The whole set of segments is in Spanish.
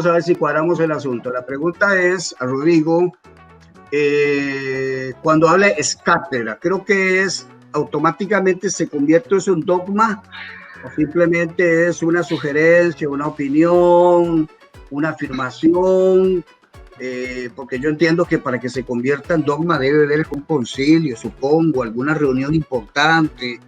vamos a ver si cuadramos el asunto. La pregunta es a Rodrigo, cuando habla es cátedra, creo que es automáticamente se convierte en un dogma o simplemente es una sugerencia, una opinión, una afirmación, porque yo entiendo que para que se convierta en dogma debe haber un concilio, supongo, alguna reunión importante,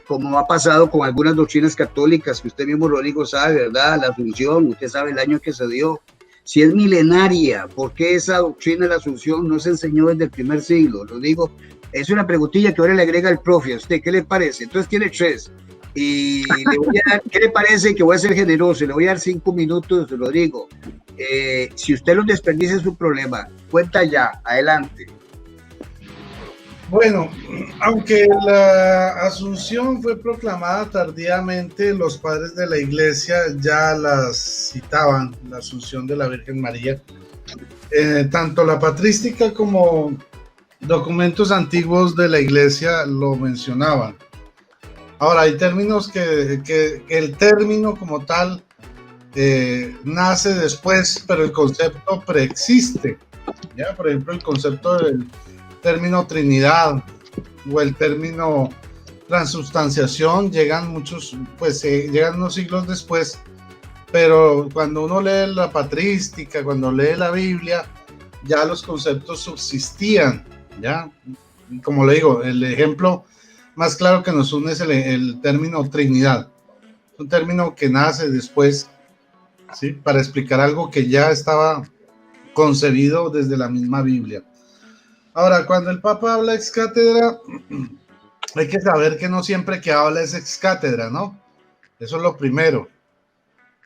como ha pasado con algunas doctrinas católicas que usted mismo, Rodrigo, sabe, ¿verdad? La Asunción, usted sabe el año que se dio. Si es milenaria, ¿por qué esa doctrina de la Asunción no se enseñó desde el primer siglo? Lo digo, es una preguntilla que ahora le agrega el profe a usted, ¿qué le parece? Entonces tiene 3. Y le voy a dar, ¿qué le parece? Que voy a ser generoso, le voy a dar 5 minutos, Rodrigo. Si usted los desperdicia es su problema. Cuenta ya, adelante. Bueno, aunque la Asunción fue proclamada tardíamente, los padres de la Iglesia ya las citaban, la Asunción de la Virgen María. Tanto la patrística como documentos antiguos de la Iglesia lo mencionaban. Ahora, hay términos que el término como tal nace después, pero el concepto preexiste. ¿Ya? Por ejemplo, el concepto del término Trinidad o el término transubstanciación llegan llegan unos siglos después, pero cuando uno lee la patrística, cuando lee la Biblia, ya los conceptos subsistían, ¿ya? Como le digo, el ejemplo más claro que nos une es el término Trinidad, un término que nace después, ¿sí? Para explicar algo que ya estaba concebido desde la misma Biblia. Ahora, cuando el Papa habla ex cátedra, hay que saber que no siempre que habla es ex cátedra, ¿no? Eso es lo primero.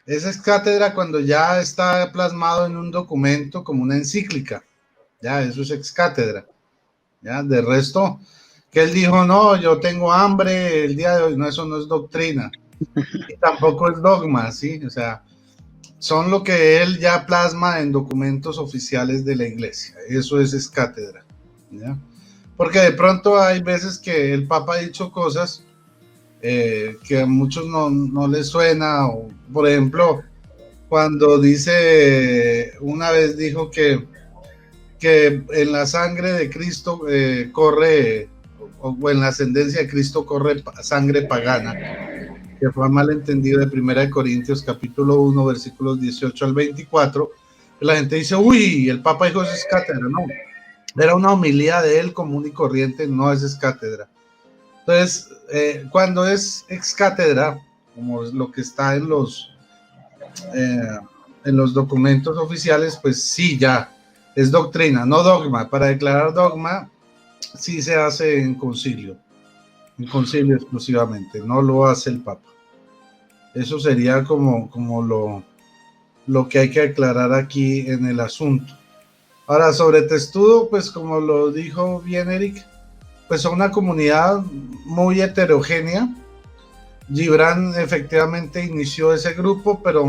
Es ex cátedra cuando ya está plasmado en un documento como una encíclica. Ya, eso es ex cátedra. Ya, de resto, que él dijo, no, yo tengo hambre el día de hoy, no, eso no es doctrina. Y tampoco es dogma, ¿sí? O sea, son lo que él ya plasma en documentos oficiales de la Iglesia. Eso es ex cátedra, ¿ya? Porque de pronto hay veces que el Papa ha dicho cosas que a muchos no les suena, o por ejemplo, cuando una vez dijo que en la sangre de Cristo corre, o en la ascendencia de Cristo corre sangre pagana, que fue malentendido de 1 Corintios capítulo 1, versículos 18 al 24, la gente dice, uy, el Papa dijo eso es cátedra, no, era una homilía de él común y corriente, no es cátedra. Entonces, cuando es ex cátedra, como es lo que está en los documentos oficiales, pues sí, ya es doctrina, no dogma. Para declarar dogma, sí se hace en concilio exclusivamente, no lo hace el Papa. Eso sería como lo que hay que aclarar aquí en el asunto. Ahora, sobre Testudo, pues como lo dijo bien Eric, pues son una comunidad muy heterogénea. Gibran efectivamente inició ese grupo, pero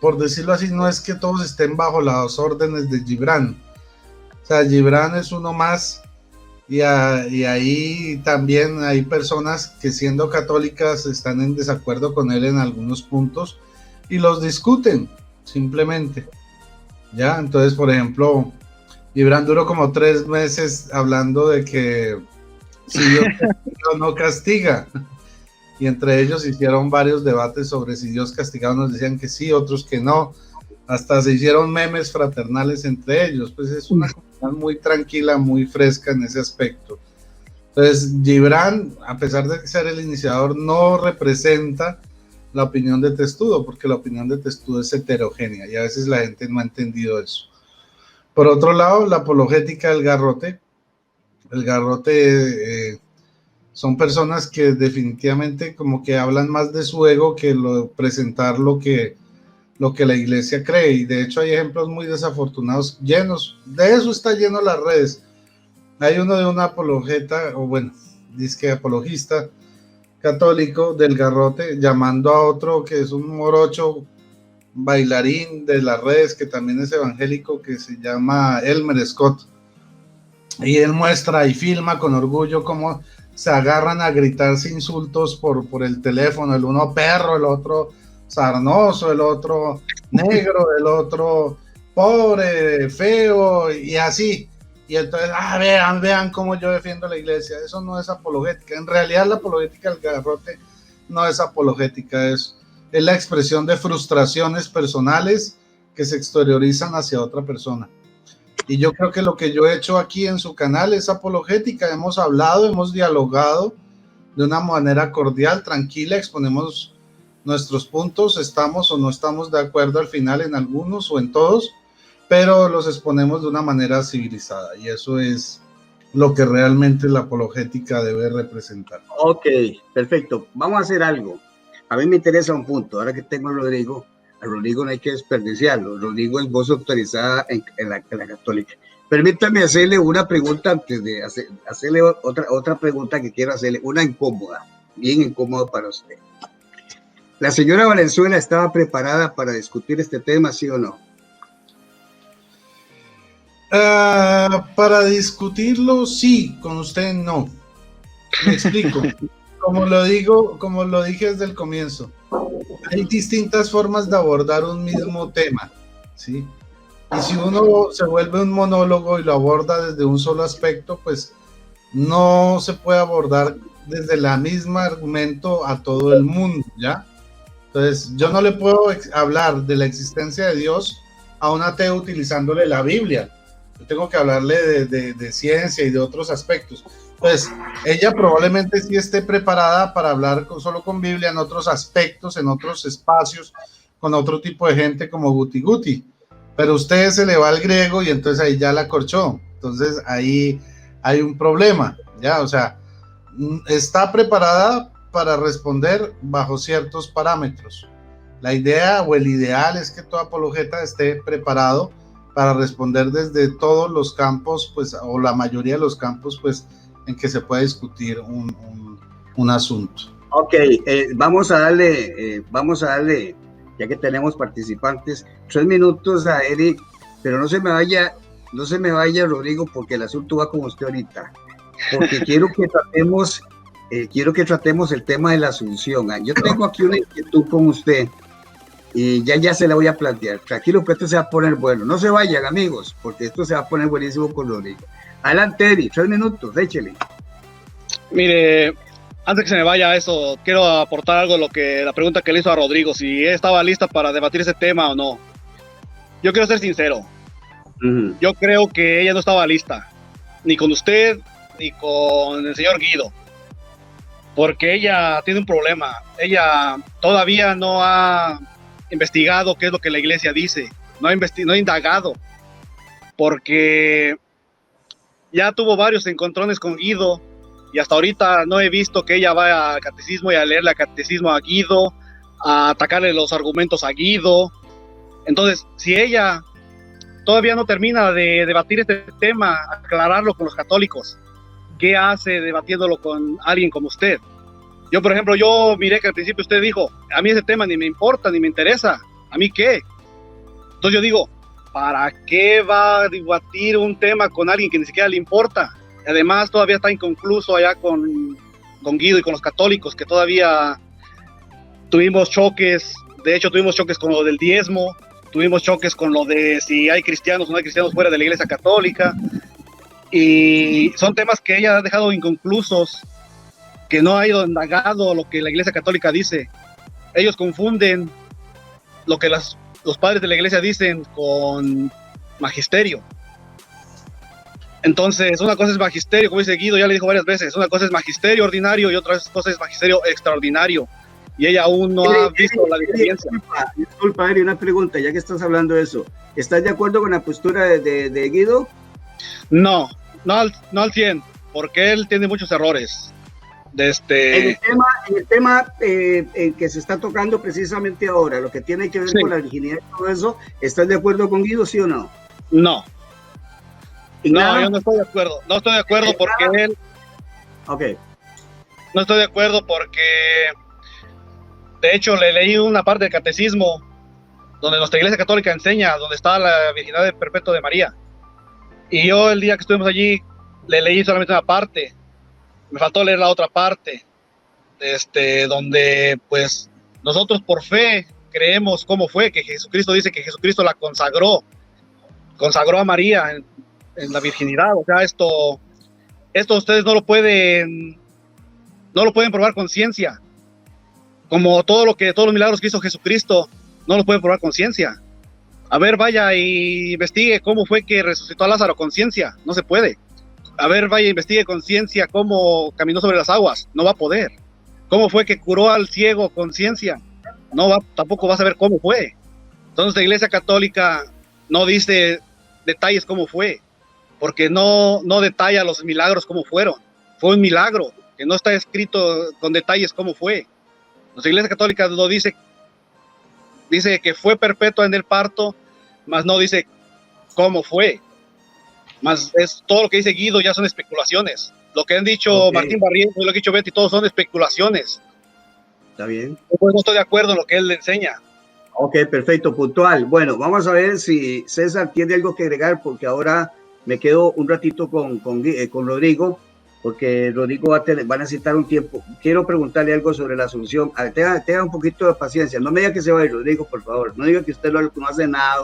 por decirlo así, no es que todos estén bajo las órdenes de Gibran. O sea, Gibran es uno más y ahí también hay personas que siendo católicas están en desacuerdo con él en algunos puntos y los discuten simplemente. ¿Ya? Entonces, por ejemplo, Gibran duró como 3 meses hablando de que si Dios no castiga. Y entre ellos hicieron varios debates sobre si Dios castigaba, unos decían que sí, otros que no, hasta se hicieron memes fraternales entre ellos, pues es una comunidad muy tranquila, muy fresca en ese aspecto. Entonces Gibran, a pesar de ser el iniciador, no representa la opinión de Testudo, porque la opinión de Testudo es heterogénea y a veces la gente no ha entendido eso. Por otro lado, la apologética del Garrote, son personas que definitivamente como que hablan más de su ego que presentar lo que la Iglesia cree, y de hecho hay ejemplos muy desafortunados, llenos, de eso está lleno las redes. Hay uno de una apologeta, o bueno, disque apologista católico del Garrote, llamando a otro que es un morocho bailarín de las redes, que también es evangélico, que se llama Elmer Scott, y él muestra y filma con orgullo cómo se agarran a gritarse insultos por el teléfono, el uno perro, el otro sarnoso, el otro negro, el otro pobre, feo, y así. Y entonces, vean cómo yo defiendo la iglesia. Eso no es apologética. En realidad la apologética del garrote no es apologética, es la expresión de frustraciones personales que se exteriorizan hacia otra persona. Y yo creo que lo que yo he hecho aquí en su canal es apologética. Hemos hablado, hemos dialogado de una manera cordial, tranquila, exponemos nuestros puntos, estamos o no estamos de acuerdo al final en algunos o en todos, pero los exponemos de una manera civilizada, y eso es lo que realmente la apologética debe representar. Ok, perfecto. Vamos a hacer algo. A mí me interesa un punto. Ahora que tengo a Rodrigo no hay que desperdiciarlo. Rodrigo es voz autorizada en la católica. Permítame hacerle una pregunta antes de hacerle otra pregunta que quiero hacerle, una incómoda, bien incómoda para usted. ¿La señora Valenzuela estaba preparada para discutir este tema, sí o no? Para discutirlo, sí, con usted no. Me explico. Como lo dije desde el comienzo, hay distintas formas de abordar un mismo tema, ¿sí? Y si uno se vuelve un monólogo y lo aborda desde un solo aspecto, pues no se puede abordar desde el mismo argumento a todo el mundo, ¿ya? Entonces, yo no le puedo hablar de la existencia de Dios a un ateo utilizándole la Biblia. Yo tengo que hablarle de ciencia y de otros aspectos. Pues ella probablemente sí esté preparada para hablar solo con Biblia en otros aspectos, en otros espacios, con otro tipo de gente como Guti Guti. Pero usted se le va al griego y entonces ahí ya la corchó. Entonces ahí hay un problema, ¿ya? O sea, está preparada para responder bajo ciertos parámetros. La idea o el ideal es que todo apologeta esté preparado para responder desde todos los campos, pues, o la mayoría de los campos, pues, en que se puede discutir un asunto. Ok, vamos a darle, ya que tenemos participantes, 3 minutos a Eric, pero no se me vaya, Rodrigo, porque el asunto va con usted ahorita, porque quiero que tratemos el tema de la asunción. Yo tengo aquí una inquietud con usted, y ya se la voy a plantear. Tranquilo, que esto se va a poner bueno. No se vayan, amigos, porque esto se va a poner buenísimo con Rodrigo. Adelante, Eric, 3 minutos, échele. Mire, antes que se me vaya eso, quiero aportar algo de la pregunta que le hizo a Rodrigo, si estaba lista para debatir ese tema o no. Yo quiero ser sincero. Yo creo que ella no estaba lista, ni con usted, ni con el señor Guido, porque ella tiene un problema. Ella todavía no ha investigado qué es lo que la iglesia dice, no ha indagado, porque ya tuvo varios encontrones con Guido y hasta ahorita no he visto que ella vaya al catecismo y a leerle al catecismo a Guido, a atacarle los argumentos a Guido. Entonces, si ella todavía no termina de debatir este tema, aclararlo con los católicos, ¿qué hace debatiéndolo con alguien como usted? Yo, por ejemplo, miré que al principio usted dijo, a mí ese tema ni me importa, ni me interesa, ¿a mí qué? Entonces yo digo, ¿para qué va a debatir un tema con alguien que ni siquiera le importa? Además, todavía está inconcluso allá con Guido y con los católicos, que todavía tuvimos choques. De hecho, tuvimos choques con lo del diezmo, tuvimos choques con lo de si hay cristianos o no hay cristianos fuera de la iglesia católica, y son temas que ella ha dejado inconclusos, que no ha ido indagado lo que la iglesia católica dice. Ellos confunden lo que los padres de la iglesia dicen con magisterio. Entonces, una cosa es magisterio, como dice Guido, ya le dijo varias veces, una cosa es magisterio ordinario y otra cosa es magisterio extraordinario. Y ella aún no ha visto la diferencia. Disculpa, Eri, una pregunta, ya que estás hablando de eso. ¿Estás de acuerdo con la postura de Guido? No al 100, porque él tiene muchos errores. En el tema que se está tocando precisamente ahora, lo que tiene que ver con la virginidad y todo eso, ¿estás de acuerdo con Guido, sí o no? No, yo no estoy de acuerdo. No estoy de acuerdo porque él... Ok. No estoy de acuerdo porque, de hecho, le leí una parte del catecismo donde nuestra iglesia católica enseña donde está la virginidad perpetua de María. Y yo el día que estuvimos allí le leí solamente una parte. Me faltó leer la otra parte, donde pues nosotros por fe creemos cómo fue, que Jesucristo dice que Jesucristo la consagró a María en la virginidad. O sea, esto ustedes no lo pueden probar con ciencia, como todos los milagros que hizo Jesucristo, no los pueden probar con ciencia. A ver, vaya y investigue cómo fue que resucitó a Lázaro con ciencia, no se puede. A ver, vaya, investigue con ciencia cómo caminó sobre las aguas, no va a poder. ¿Cómo fue que curó al ciego con ciencia? Tampoco va a saber cómo fue. Entonces la Iglesia Católica no dice detalles cómo fue, porque no detalla los milagros cómo fueron. Fue un milagro, que no está escrito con detalles cómo fue. La Iglesia Católica lo dice que fue perpetua en el parto, mas no dice cómo fue. Más es todo lo que dice Guido ya son especulaciones. Lo que han dicho Martín Barrientos y lo que ha dicho Betty, todos son especulaciones. Está bien. Pues no estoy de acuerdo en lo que él le enseña. Ok, perfecto, puntual. Bueno, vamos a ver si César tiene algo que agregar, porque ahora me quedo un ratito con Rodrigo, porque Rodrigo va a necesitar un tiempo. Quiero preguntarle algo sobre la Asunción. A ver, tenga un poquito de paciencia. No me diga que se va a ir, Rodrigo, por favor. No diga que usted no hace nada,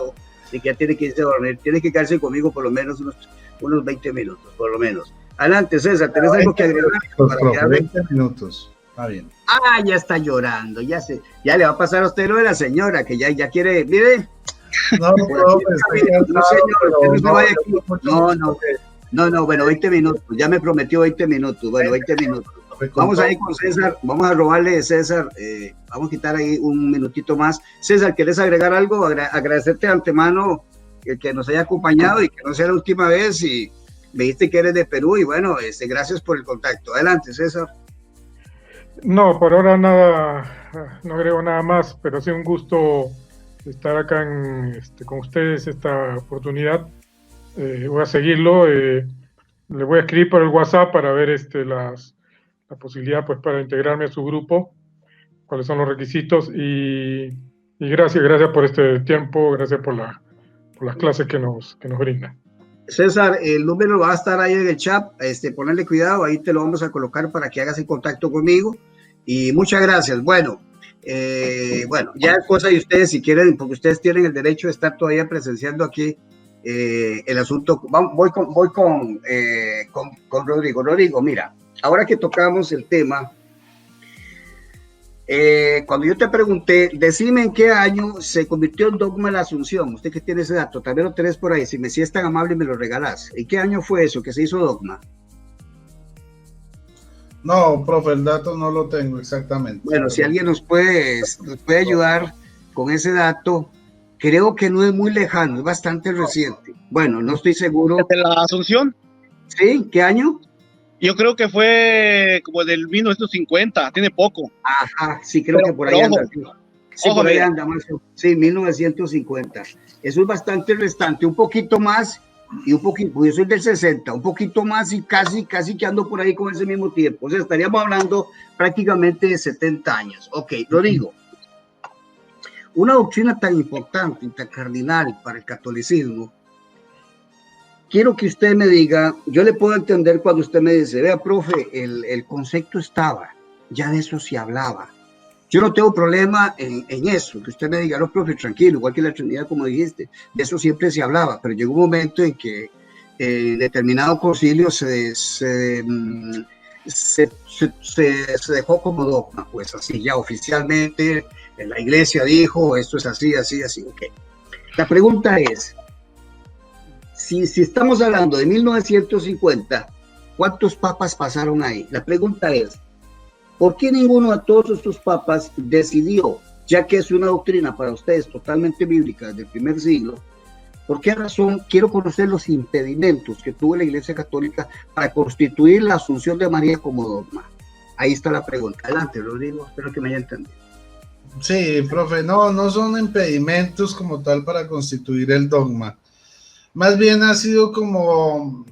y que ya tiene que irse a dormir. Tiene que quedarse conmigo por lo menos unos 20 minutos, por lo menos. Adelante, César, ¿tenés algo que agregar? Profe, 20 minutos. Está bien. Ah, ya está llorando, ya le va a pasar a usted lo de la señora, que ya quiere, mire. No, no, bueno, 20 minutos, ya me prometió 20 minutos, bueno, 20 minutos. Vamos a ir con César, vamos a robarle, César, vamos a quitar ahí un minutito más. César, ¿quieres agregar algo? Agradecerte de antemano que nos haya acompañado y que no sea la última vez, y me dijiste que eres de Perú, y bueno, gracias por el contacto. Adelante, César. No, por ahora nada, no agrego nada más, pero sí un gusto estar acá con ustedes esta oportunidad. Voy a seguirlo, le voy a escribir por el WhatsApp para ver la posibilidad, pues, para integrarme a su grupo, cuáles son los requisitos, y gracias por este tiempo, gracias por las clases que nos brindan. César, el número va a estar ahí en el chat, ponerle cuidado, ahí te lo vamos a colocar para que hagas el contacto conmigo, y muchas gracias. Bueno, ya es cosa de ustedes si quieren, porque ustedes tienen el derecho de estar todavía presenciando aquí el asunto. Voy con Rodrigo. Rodrigo, mira, ahora que tocamos el tema, cuando yo te pregunté, decime en qué año se convirtió en dogma la Asunción, usted que tiene ese dato, también lo tenés por ahí, si es tan amable me lo regalás. ¿En qué año fue eso que se hizo dogma? No, profe, el dato no lo tengo exactamente. Bueno, si alguien nos puede ayudar con ese dato, creo que no es muy lejano, es bastante reciente. Bueno, no estoy seguro. ¿De la Asunción? ¿Sí? ¿Qué año? Yo creo que fue como del 1950, tiene poco. Ajá, sí, creo que por ahí anda. Sí, por ahí anda más. Sí, 1950. Eso es bastante restante, un poquito más y un poquito, yo soy del 60, un poquito más y casi que ando por ahí con ese mismo tiempo. O sea, estaríamos hablando prácticamente de 70 años. Ok, Rodrigo. Una doctrina tan importante y tan cardinal para el catolicismo, quiero que usted me diga, yo le puedo entender cuando usted me dice, vea, profe, el concepto estaba, ya de eso se hablaba. Yo no tengo problema en eso, que usted me diga, no, profe, tranquilo, igual que la Trinidad, como dijiste, de eso siempre se hablaba, pero llegó un momento en que en determinado concilio se dejó como dogma, pues así, ya oficialmente, la iglesia dijo, esto es así, ok. La pregunta es, si estamos hablando de 1950, ¿cuántos papas pasaron ahí? La pregunta es, ¿por qué ninguno de todos estos papas decidió, ya que es una doctrina para ustedes totalmente bíblica desde el primer siglo, por qué razón quiero conocer los impedimentos que tuvo la Iglesia Católica para constituir la Asunción de María como dogma? Ahí está la pregunta. Adelante, Rodrigo, espero que me haya entendido. Sí, profe, no son impedimentos como tal para constituir el dogma. Más bien ha sido como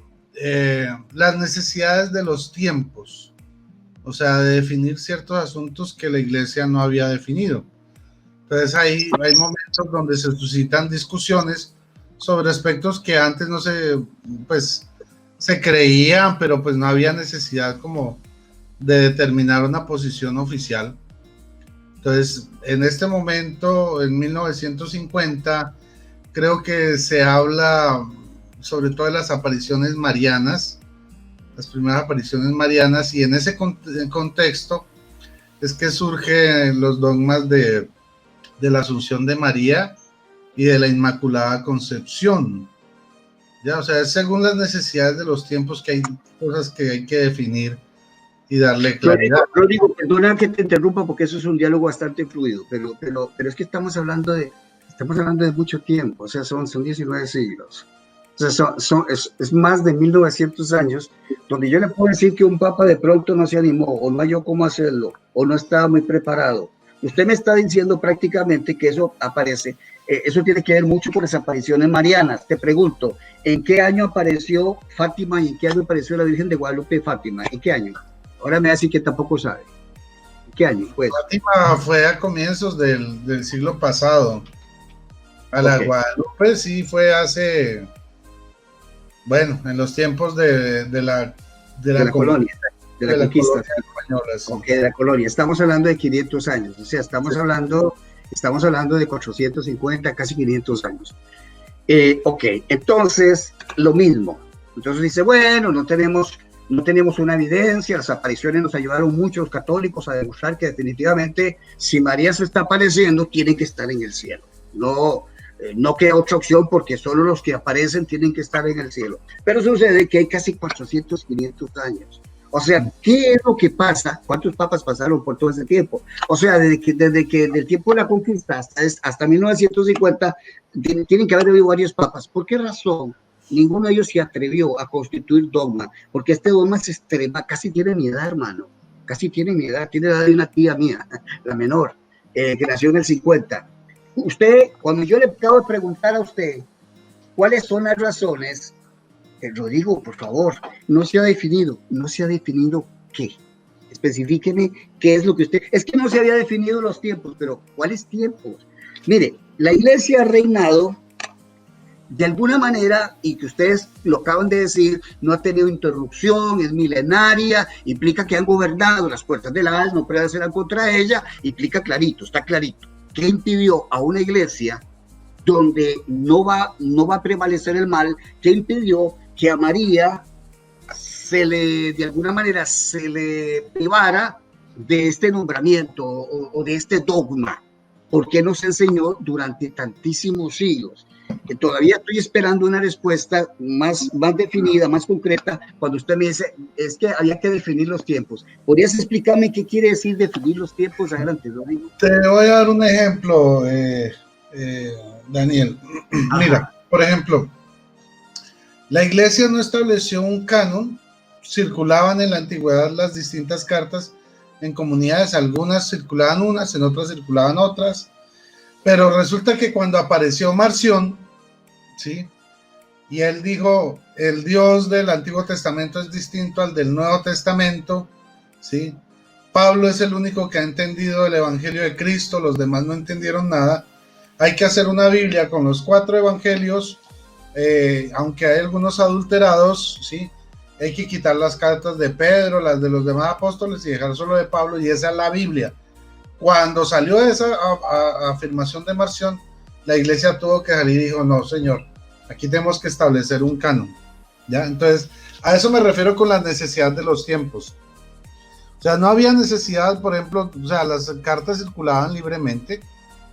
las necesidades de los tiempos, o sea, de definir ciertos asuntos que la iglesia no había definido. Entonces hay momentos donde se suscitan discusiones sobre aspectos que antes no se creían, pero pues no había necesidad como de determinar una posición oficial. Entonces, en este momento, en 1950, creo que se habla sobre todo de las apariciones marianas, las primeras apariciones marianas, y en ese contexto es que surgen los dogmas de la Asunción de María y de la Inmaculada Concepción. Ya, o sea, es según las necesidades de los tiempos que hay cosas que hay que definir y darle claridad. Rodrigo, perdona que te interrumpa porque eso es un diálogo bastante fluido, pero es que estamos hablando de mucho tiempo, o sea, son 19 siglos. O sea, es más de 1900 años, donde yo le puedo decir que un papa de pronto no se animó, o no halló cómo hacerlo, o no estaba muy preparado. Usted me está diciendo prácticamente que eso aparece, eso tiene que ver mucho con las apariciones marianas. Te pregunto, ¿en qué año apareció Fátima y en qué año apareció la Virgen de Guadalupe y Fátima? ¿En qué año? Ahora me va a decir que tampoco sabe. ¿En qué año fue? Fátima fue a comienzos del siglo pasado. A la Guadalupe sí fue hace, bueno, en los tiempos de la colonia, de la conquista española. Sí. Okay, de la colonia. Estamos hablando de 500 años, o sea, estamos hablando de 450, casi 500 años. Ok, entonces, lo mismo. Entonces dice, bueno, no tenemos una evidencia, las apariciones nos ayudaron mucho los católicos a demostrar que definitivamente si María se está apareciendo, tiene que estar en el cielo. No queda otra opción porque solo los que aparecen tienen que estar en el cielo. Pero sucede que hay casi 400, 500 años. O sea, ¿qué es lo que pasa? ¿Cuántos papas pasaron por todo ese tiempo? O sea, desde que del tiempo de la conquista hasta 1950, tienen que haber habido varios papas. ¿Por qué razón? Ninguno de ellos se atrevió a constituir dogma, porque este dogma es extrema, casi tiene mi edad, hermano. Casi tiene mi edad, tiene la edad de una tía mía, la menor, que nació en el 50. Usted, cuando yo le acabo de preguntar a usted cuáles son las razones, Rodrigo, por favor, no se ha definido qué. Especifíqueme qué es lo que usted... Es que no se había definido los tiempos, pero ¿cuáles tiempos? Mire, la iglesia ha reinado de alguna manera, y que ustedes lo acaban de decir, no ha tenido interrupción, es milenaria, implica que han gobernado, las puertas del Hades no prevalecerán contra ella, implica clarito, está clarito. ¿Qué impidió a una iglesia donde no va a prevalecer el mal? ¿Qué impidió que a María de alguna manera se le privara de este nombramiento o de este dogma? ¿Por qué nos enseñó durante tantísimos siglos? Que todavía estoy esperando una respuesta más definida, más concreta, cuando usted me dice, es que había que definir los tiempos. ¿Podrías explicarme qué quiere decir definir los tiempos? Adelante, Rodrigo. Te voy a dar un ejemplo, Daniel. Ajá. Mira, por ejemplo, la iglesia no estableció un canon, circulaban en la antigüedad las distintas cartas en comunidades, algunas circulaban unas, en otras circulaban otras, pero resulta que cuando apareció Marción, ¿sí? Y él dijo, el Dios del Antiguo Testamento es distinto al del Nuevo Testamento, ¿sí? Pablo es el único que ha entendido el Evangelio de Cristo, los demás no entendieron nada. Hay que hacer una Biblia con los 4 evangelios, aunque hay algunos adulterados, ¿sí? Hay que quitar las cartas de Pedro, las de los demás apóstoles y dejar solo de Pablo, y esa es la Biblia. Cuando salió esa afirmación de Marción, la iglesia tuvo que salir y dijo, no, señor, aquí tenemos que establecer un canon, ¿ya? Entonces, a eso me refiero con la necesidad de los tiempos. O sea, no había necesidad, por ejemplo, o sea, las cartas circulaban libremente,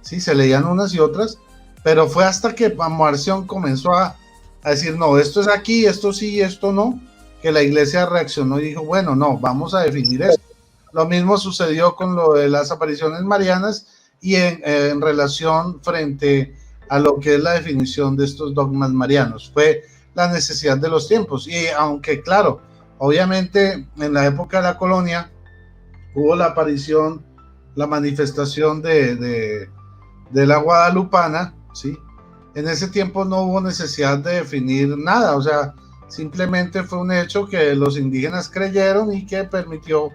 sí, se leían unas y otras, pero fue hasta que Marción comenzó a decir, no, esto es aquí, esto sí, esto no, que la iglesia reaccionó y dijo, bueno, no, vamos a definir esto. Lo mismo sucedió con lo de las apariciones marianas y en relación frente a lo que es la definición de estos dogmas marianos. Fue la necesidad de los tiempos. Y aunque, claro, obviamente en la época de la colonia hubo la aparición, la manifestación de la guadalupana, ¿sí? En ese tiempo no hubo necesidad de definir nada, o sea, simplemente fue un hecho que los indígenas creyeron y que permitió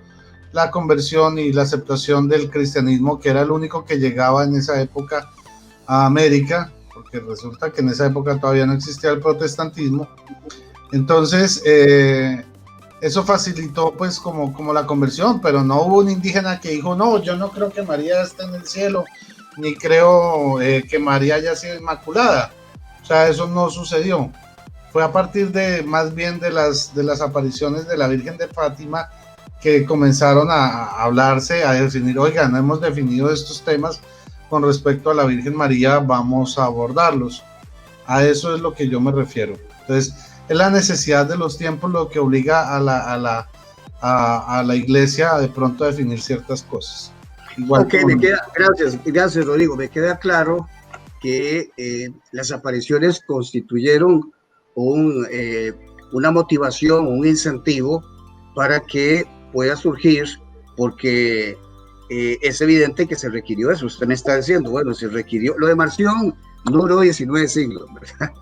la conversión y la aceptación del cristianismo, que era el único que llegaba en esa época a América, porque resulta que en esa época todavía no existía el protestantismo. Entonces, eso facilitó pues como la conversión, pero no hubo un indígena que dijo, no, yo no creo que María esté en el cielo, ni creo que María haya sido inmaculada. O sea, eso no sucedió. Fue a partir de más bien de las apariciones de la Virgen de Fátima que comenzaron a hablarse, a definir, oiga, no hemos definido estos temas con respecto a la Virgen María, vamos a abordarlos. A eso es lo que yo me refiero. Entonces, es la necesidad de los tiempos lo que obliga a la iglesia a de pronto a definir ciertas cosas. Igual ok, gracias Rodrigo, me queda claro que las apariciones constituyeron una motivación, un incentivo para que pueda surgir, porque es evidente que se requirió eso. Usted me está diciendo, bueno, se requirió. Lo de Marción no duró 19 siglos, ¿verdad?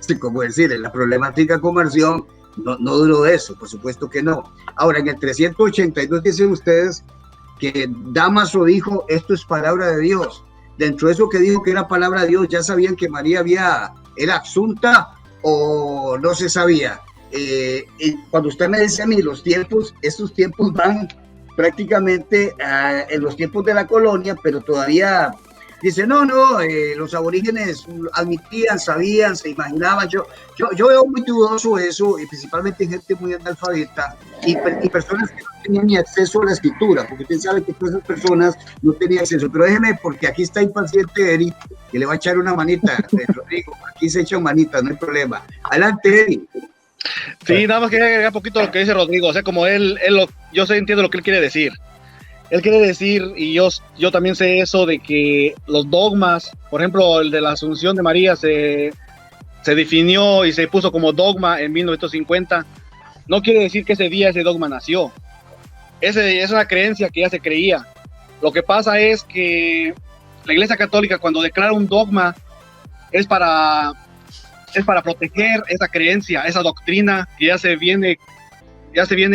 Sí, como decir, la problemática con Marción no duró eso, por supuesto que no. Ahora, en el 382 dicen ustedes que Dámaso dijo, esto es palabra de Dios. Dentro de eso que dijo que era palabra de Dios, ¿ya sabían que María era asunta o no se sabía? Y cuando usted me dice a mí los tiempos, estos tiempos van prácticamente en los tiempos de la colonia, pero todavía dice, no, los aborígenes admitían, sabían, se imaginaban. Yo veo muy dudoso eso, y principalmente gente muy analfabeta y personas que no tenían ni acceso a la escritura, porque usted sabe que todas esas personas no tenían acceso. Pero déjeme, porque aquí está impaciente Eric, que le va a echar una manita, Rodrigo, aquí se echa manita, no hay problema. Adelante, Eric. Sí, nada más quería agregar un poquito lo que dice Rodrigo, o sea, como yo entiendo lo que él quiere decir. Él quiere decir, y yo también sé eso, de que los dogmas, por ejemplo, el de la Asunción de María se definió y se puso como dogma en 1950, no quiere decir que ese día ese dogma nació. Es una creencia que ya se creía. Lo que pasa es que la Iglesia Católica, cuando declara un dogma, es para proteger esa creencia, esa doctrina que ya se viene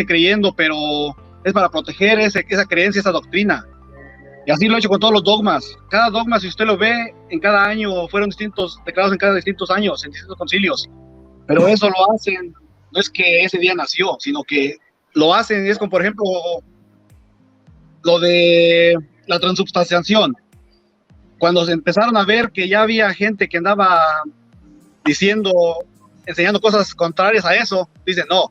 creyendo, pero es para proteger esa creencia, esa doctrina. Y así lo he hecho con todos los dogmas. Cada dogma, si usted lo ve, en cada año fueron declarados en cada distintos años, en distintos concilios. Pero eso lo hacen, no es que ese día nació, sino que lo hacen, es como por ejemplo lo de la transubstanciación. Cuando se empezaron a ver que ya había gente que andaba enseñando cosas contrarias a eso, dicen, no,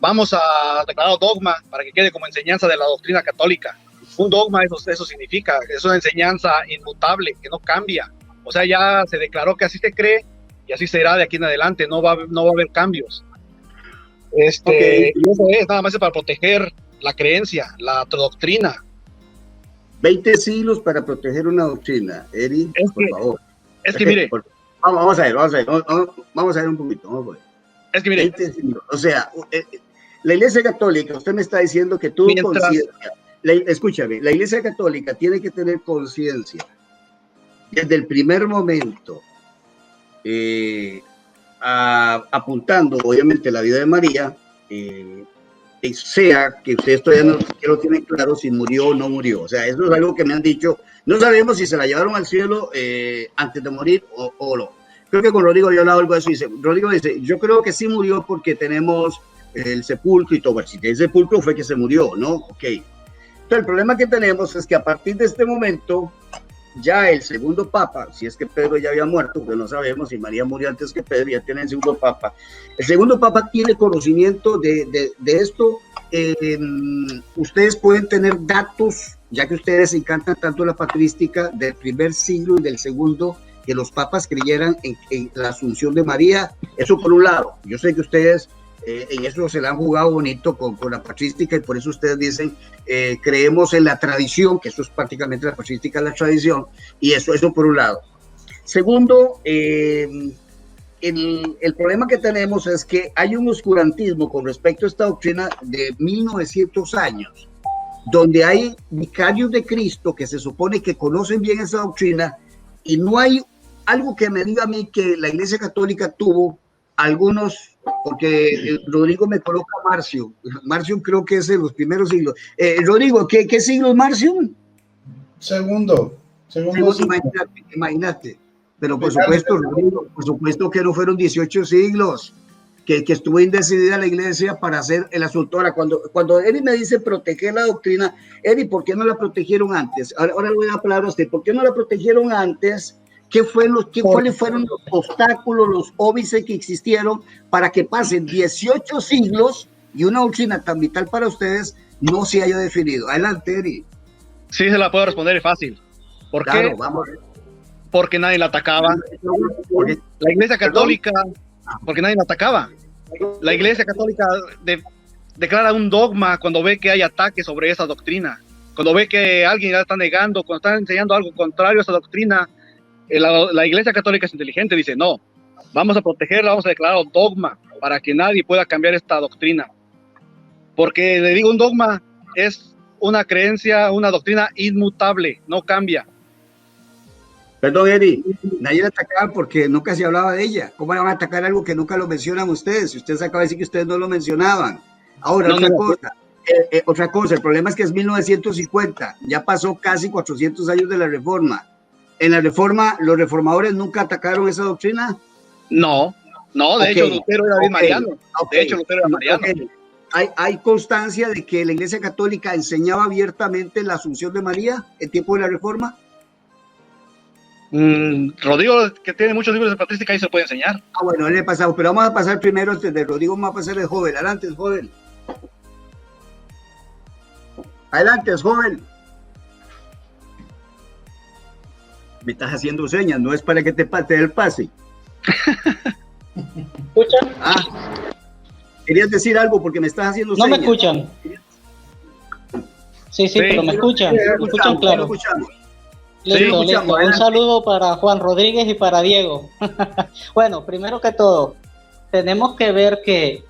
vamos a declarar dogma para que quede como enseñanza de la doctrina católica. Un dogma, eso significa, es una enseñanza inmutable, que no cambia. O sea, ya se declaró que así se cree y así será de aquí en adelante, no va a haber cambios. Okay. Y eso es nada más para proteger la creencia, la doctrina. 20 siglos para proteger una doctrina, Eri, por favor. Es que mire. Vamos a ver un poquito. Vamos a ver. Es que mire. 20 siglos. O sea, la Iglesia Católica, usted me está diciendo que tuvo conciencia. Escúchame, la Iglesia Católica tiene que tener conciencia desde el primer momento, apuntando obviamente la vida de María, sea que ustedes todavía no lo tienen claro si murió o no murió. O sea, eso es algo que me han dicho. No sabemos si se la llevaron al cielo antes de morir o no. Creo que con Rodrigo yo he hablado algo de eso. Rodrigo dice, yo creo que sí murió porque tenemos el sepulcro y todo. Bueno, si el sepulcro fue que se murió, ¿no? Ok. Entonces, el problema que tenemos es que a partir de este momento, ya el segundo papa, si es que Pedro ya había muerto, pues no sabemos si María murió antes que Pedro, ya tiene el segundo papa. El segundo papa tiene conocimiento de esto. Ustedes pueden tener datos, ya que ustedes encantan tanto la patrística del primer siglo y del segundo, que los papas creyeran en la Asunción de María. Eso por un lado. Yo sé que ustedes en eso se la han jugado bonito con la patrística, y por eso ustedes dicen creemos en la tradición, que eso es prácticamente la patrística, la tradición, y eso por un lado. Segundo, el problema que tenemos es que hay un oscurantismo con respecto a esta doctrina de 1900 años, donde hay vicarios de Cristo que se supone que conocen bien esa doctrina, y no hay algo que me diga a mí que la Iglesia Católica tuvo algunos, porque Rodrigo me coloca Marción. Marción creo que es de los primeros siglos. Rodrigo, ¿qué siglo es Marción? Segundo. Imagínate. Pero por supuesto, Rodrigo, por supuesto que no fueron 18 siglos. que estuvo indecidida la iglesia para hacer el asunto. Ahora, cuando Eri me dice proteger la doctrina, Eri, ¿por qué no la protegieron antes? Ahora le voy a dar la palabra a usted. ¿Por qué no la protegieron antes? ¿Cuáles fueron los obstáculos, los óbices que existieron para que pasen 18 siglos y una doctrina tan vital para ustedes no se haya definido? Adelante, Eri. Sí, se la puedo responder fácil. ¿Por Claro, qué? vamos. Porque nadie la atacaba. La Iglesia Católica, porque nadie la atacaba. La Iglesia Católica declara un dogma cuando ve que hay ataques sobre esa doctrina. Cuando ve que alguien la está negando, cuando está enseñando algo contrario a esa doctrina, la Iglesia Católica es inteligente, dice, no, vamos a protegerla, vamos a declarar un dogma para que nadie pueda cambiar esta doctrina. Porque le digo, un dogma es una creencia, una doctrina inmutable, no cambia. Perdón, Eri, nadie la atacaba porque nunca se hablaba de ella. ¿Cómo le van a atacar algo que nunca lo mencionan ustedes? Si ustedes acaba de decir que ustedes no lo mencionaban. Ahora, otra cosa, el problema es que es 1950, ya pasó casi 400 años de la Reforma. ¿En la Reforma los reformadores nunca atacaron esa doctrina? No, de hecho Lutero era bien mariano. De hecho Lutero era mariano. ¿Hay constancia de que la Iglesia Católica enseñaba abiertamente la Asunción de María en tiempo de la Reforma? Rodrigo, que tiene muchos libros de patrística, ahí se puede enseñar. Bueno, le pasamos, pero vamos a pasar primero antes de Rodrigo, vamos a pasar el joven. Adelante, joven. Adelante, joven. Me estás haciendo señas, no es para que te dé el pase. ¿Escuchan? Querías decir algo porque me estás haciendo no señas. Me escuchan. Sí, pero me escuchan. Me escuchan claro. Listo. Un saludo para Juan Rodríguez y para Diego. Bueno, primero que todo, tenemos que ver que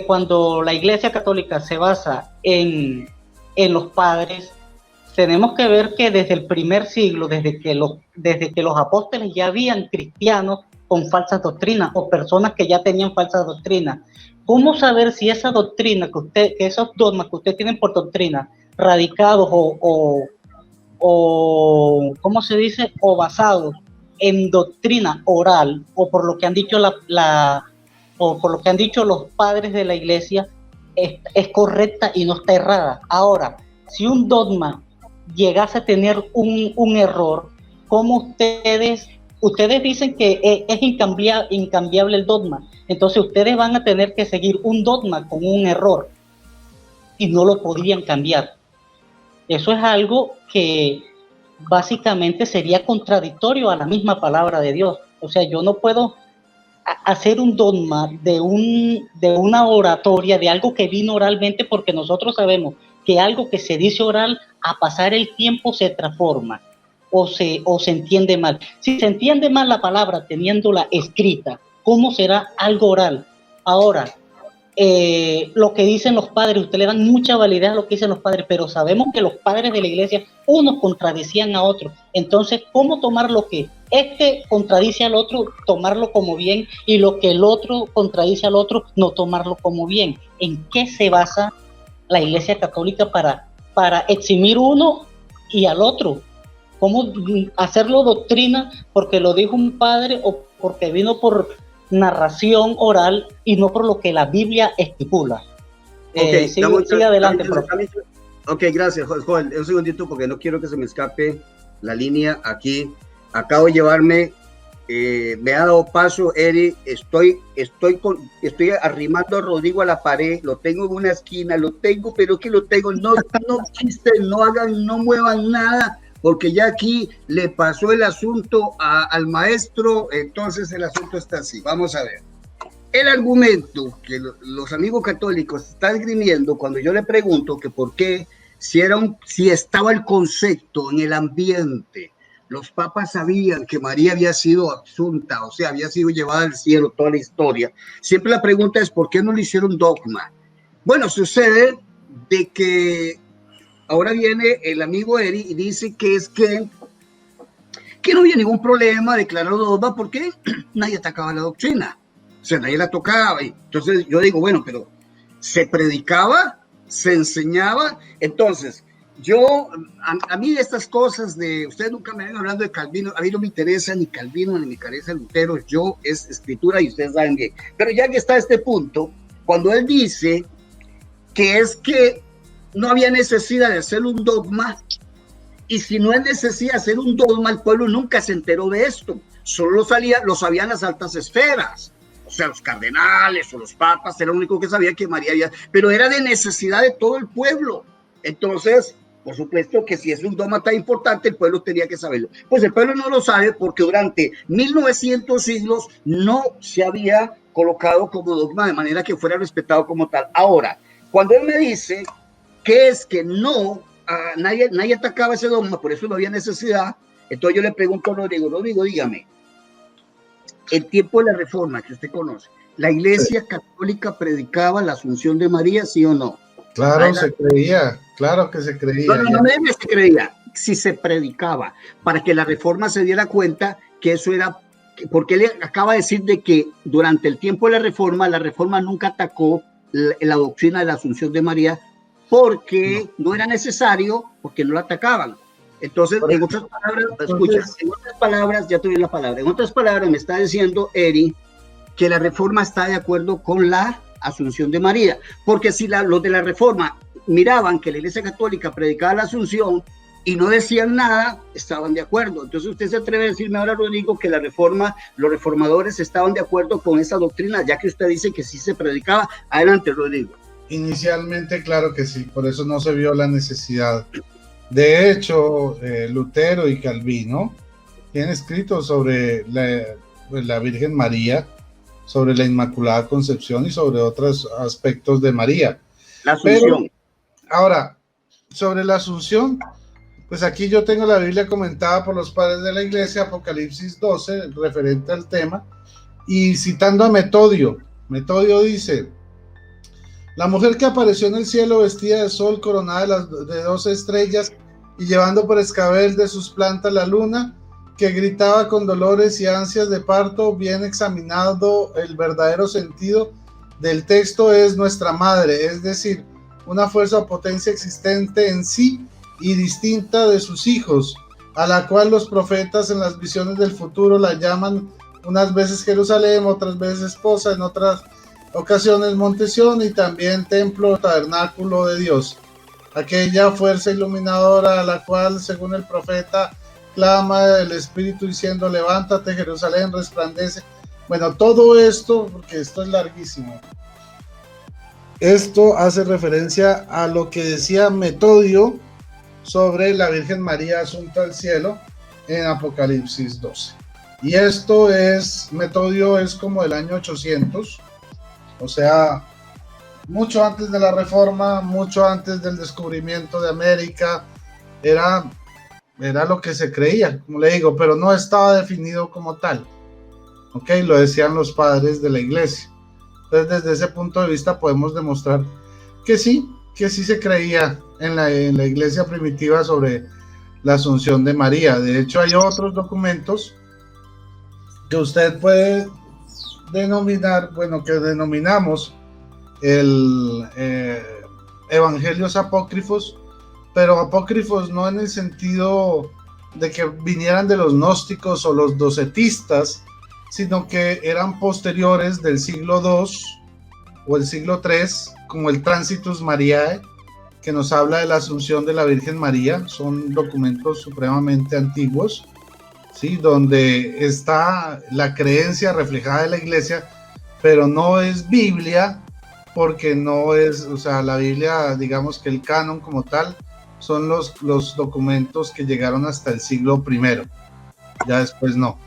cuando la Iglesia Católica se basa en los padres, tenemos que ver que desde el primer siglo, desde que los apóstoles ya habían cristianos con falsas doctrinas o personas que ya tenían falsas doctrinas. ¿Cómo saber si esa doctrina que esos dogmas que ustedes tienen por doctrina radicados o ¿cómo se dice? O basados en doctrina oral o por lo que han dicho o por lo que han dicho los padres de la iglesia es correcta y no está errada? Ahora, si un dogma llegase a tener un error, ¿cómo ustedes dicen que es incambiable el dogma? Entonces ustedes van a tener que seguir un dogma con un error y no lo podrían cambiar. Eso es algo que básicamente sería contradictorio a la misma palabra de Dios. O sea, yo no puedo hacer un dogma de una oratoria, de algo que vino oralmente, porque nosotros sabemos que algo que se dice oral, a pasar el tiempo se transforma o se entiende mal. Si se entiende mal la palabra teniéndola escrita, ¿cómo será algo oral? Ahora, lo que dicen los padres, usted le dan mucha validez a lo que dicen los padres, pero sabemos que los padres de la iglesia, unos contradecían a otros. Entonces, ¿cómo tomar lo que este contradice al otro, tomarlo como bien, y lo que el otro contradice al otro, no tomarlo como bien? ¿En qué se basa la iglesia católica para eximir uno y al otro? ¿Cómo hacerlo doctrina porque lo dijo un padre o porque vino por narración oral y no por lo que la Biblia estipula? Sigue adelante, profe. Ok, gracias, Joel. Un segundito porque no quiero que se me escape la línea aquí. Acabo de llevarme, me ha dado paso, Eri, estoy arrimando a Rodrigo a la pared, lo tengo en una esquina, pero que lo tengo, no chisten, no muevan nada, porque ya aquí le pasó el asunto al maestro. Entonces el asunto está así. Vamos a ver. El argumento que los amigos católicos están esgrimiendo cuando yo le pregunto que por qué, si estaba el concepto en el ambiente, los papas sabían que María había sido asunta, o sea, había sido llevada al cielo, toda la historia. Siempre la pregunta es ¿por qué no le hicieron dogma? Bueno, sucede de que ahora viene el amigo Eri y dice que no había ningún problema declarar dogma porque nadie atacaba la doctrina, o sea, nadie la tocaba. Entonces yo digo, bueno, pero se predicaba, se enseñaba. Entonces a mí estas cosas de, ustedes nunca me ven hablando de Calvino, a mí no me interesa ni Calvino ni me interesa Lutero, yo es escritura y ustedes saben bien. Pero ya que está este punto, cuando él dice que es que no había necesidad de hacer un dogma, y si no es necesidad de hacer un dogma, el pueblo nunca se enteró de esto, solo lo sabían las altas esferas. O sea, los cardenales o los papas, era lo único que sabía que María había, pero era de necesidad de todo el pueblo. Entonces, por supuesto que si es un dogma tan importante, el pueblo tenía que saberlo. Pues el pueblo no lo sabe porque durante 1900 siglos no se había colocado como dogma de manera que fuera respetado como tal. Ahora, cuando él me dice que es que no, nadie atacaba ese dogma, por eso no había necesidad, entonces yo le pregunto a Rodrigo, dígame, el tiempo de la Reforma que usted conoce, ¿la Iglesia Católica predicaba la Asunción de María, sí o no? Claro, se creía, claro que se creía. No me se creía, si se predicaba, para que la Reforma se diera cuenta que eso era, porque él acaba de decir de que durante el tiempo de la Reforma nunca atacó la doctrina de la Asunción de María, porque no era necesario, porque no la atacaban. Entonces, en otras palabras, escucha, en otras palabras, ya tuve la palabra, en otras palabras me está diciendo Eri que la Reforma está de acuerdo con la Asunción de María, porque si los de la Reforma miraban que la Iglesia Católica predicaba la Asunción y no decían nada, estaban de acuerdo. Entonces usted se atreve a decirme ahora, Rodrigo, que la Reforma, los reformadores estaban de acuerdo con esa doctrina, ya que usted dice que sí se predicaba. Adelante, Rodrigo. Inicialmente, claro que sí, por eso no se vio la necesidad. De hecho, Lutero y Calvino tienen escrito sobre la Virgen María, sobre la Inmaculada Concepción y sobre otros aspectos de María. La Asunción. Pero, ahora, sobre la Asunción, pues aquí yo tengo la Biblia comentada por los padres de la Iglesia, Apocalipsis 12, referente al tema, y citando a Metodio dice: la mujer que apareció en el cielo vestida de sol, coronada de 12 estrellas y llevando por escabel de sus plantas la luna, que gritaba con dolores y ansias de parto, bien examinado el verdadero sentido del texto, es nuestra madre, es decir, una fuerza o potencia existente en sí y distinta de sus hijos, a la cual los profetas en las visiones del futuro la llaman unas veces Jerusalén, otras veces esposa, en otras ocasiones Monte Sión y también templo, tabernáculo de Dios, aquella fuerza iluminadora a la cual, según el profeta, clama el Espíritu diciendo: levántate, Jerusalén, resplandece. Bueno, todo esto, porque esto es larguísimo, esto hace referencia a lo que decía Metodio sobre la Virgen María asunta al cielo en Apocalipsis 12. Y esto es, Metodio es como del año 800, o sea, mucho antes de la Reforma, mucho antes del descubrimiento de América, era lo que se creía, como le digo, pero no estaba definido como tal. Ok, lo decían los padres de la Iglesia. Entonces, desde ese punto de vista podemos demostrar que sí se creía en la Iglesia primitiva sobre la Asunción de María. De hecho, hay otros documentos que usted puede denominar, bueno, que denominamos evangelios apócrifos, pero apócrifos no en el sentido de que vinieran de los gnósticos o los docetistas, sino que eran posteriores del siglo II o el siglo III, como el Transitus Mariae, que nos habla de la Asunción de la Virgen María. Son documentos supremamente antiguos, ¿sí? Donde está la creencia reflejada de la Iglesia, pero no es Biblia, porque no es, o sea, la Biblia, digamos que el canon como tal, son los documentos que llegaron hasta el siglo I, ya después no.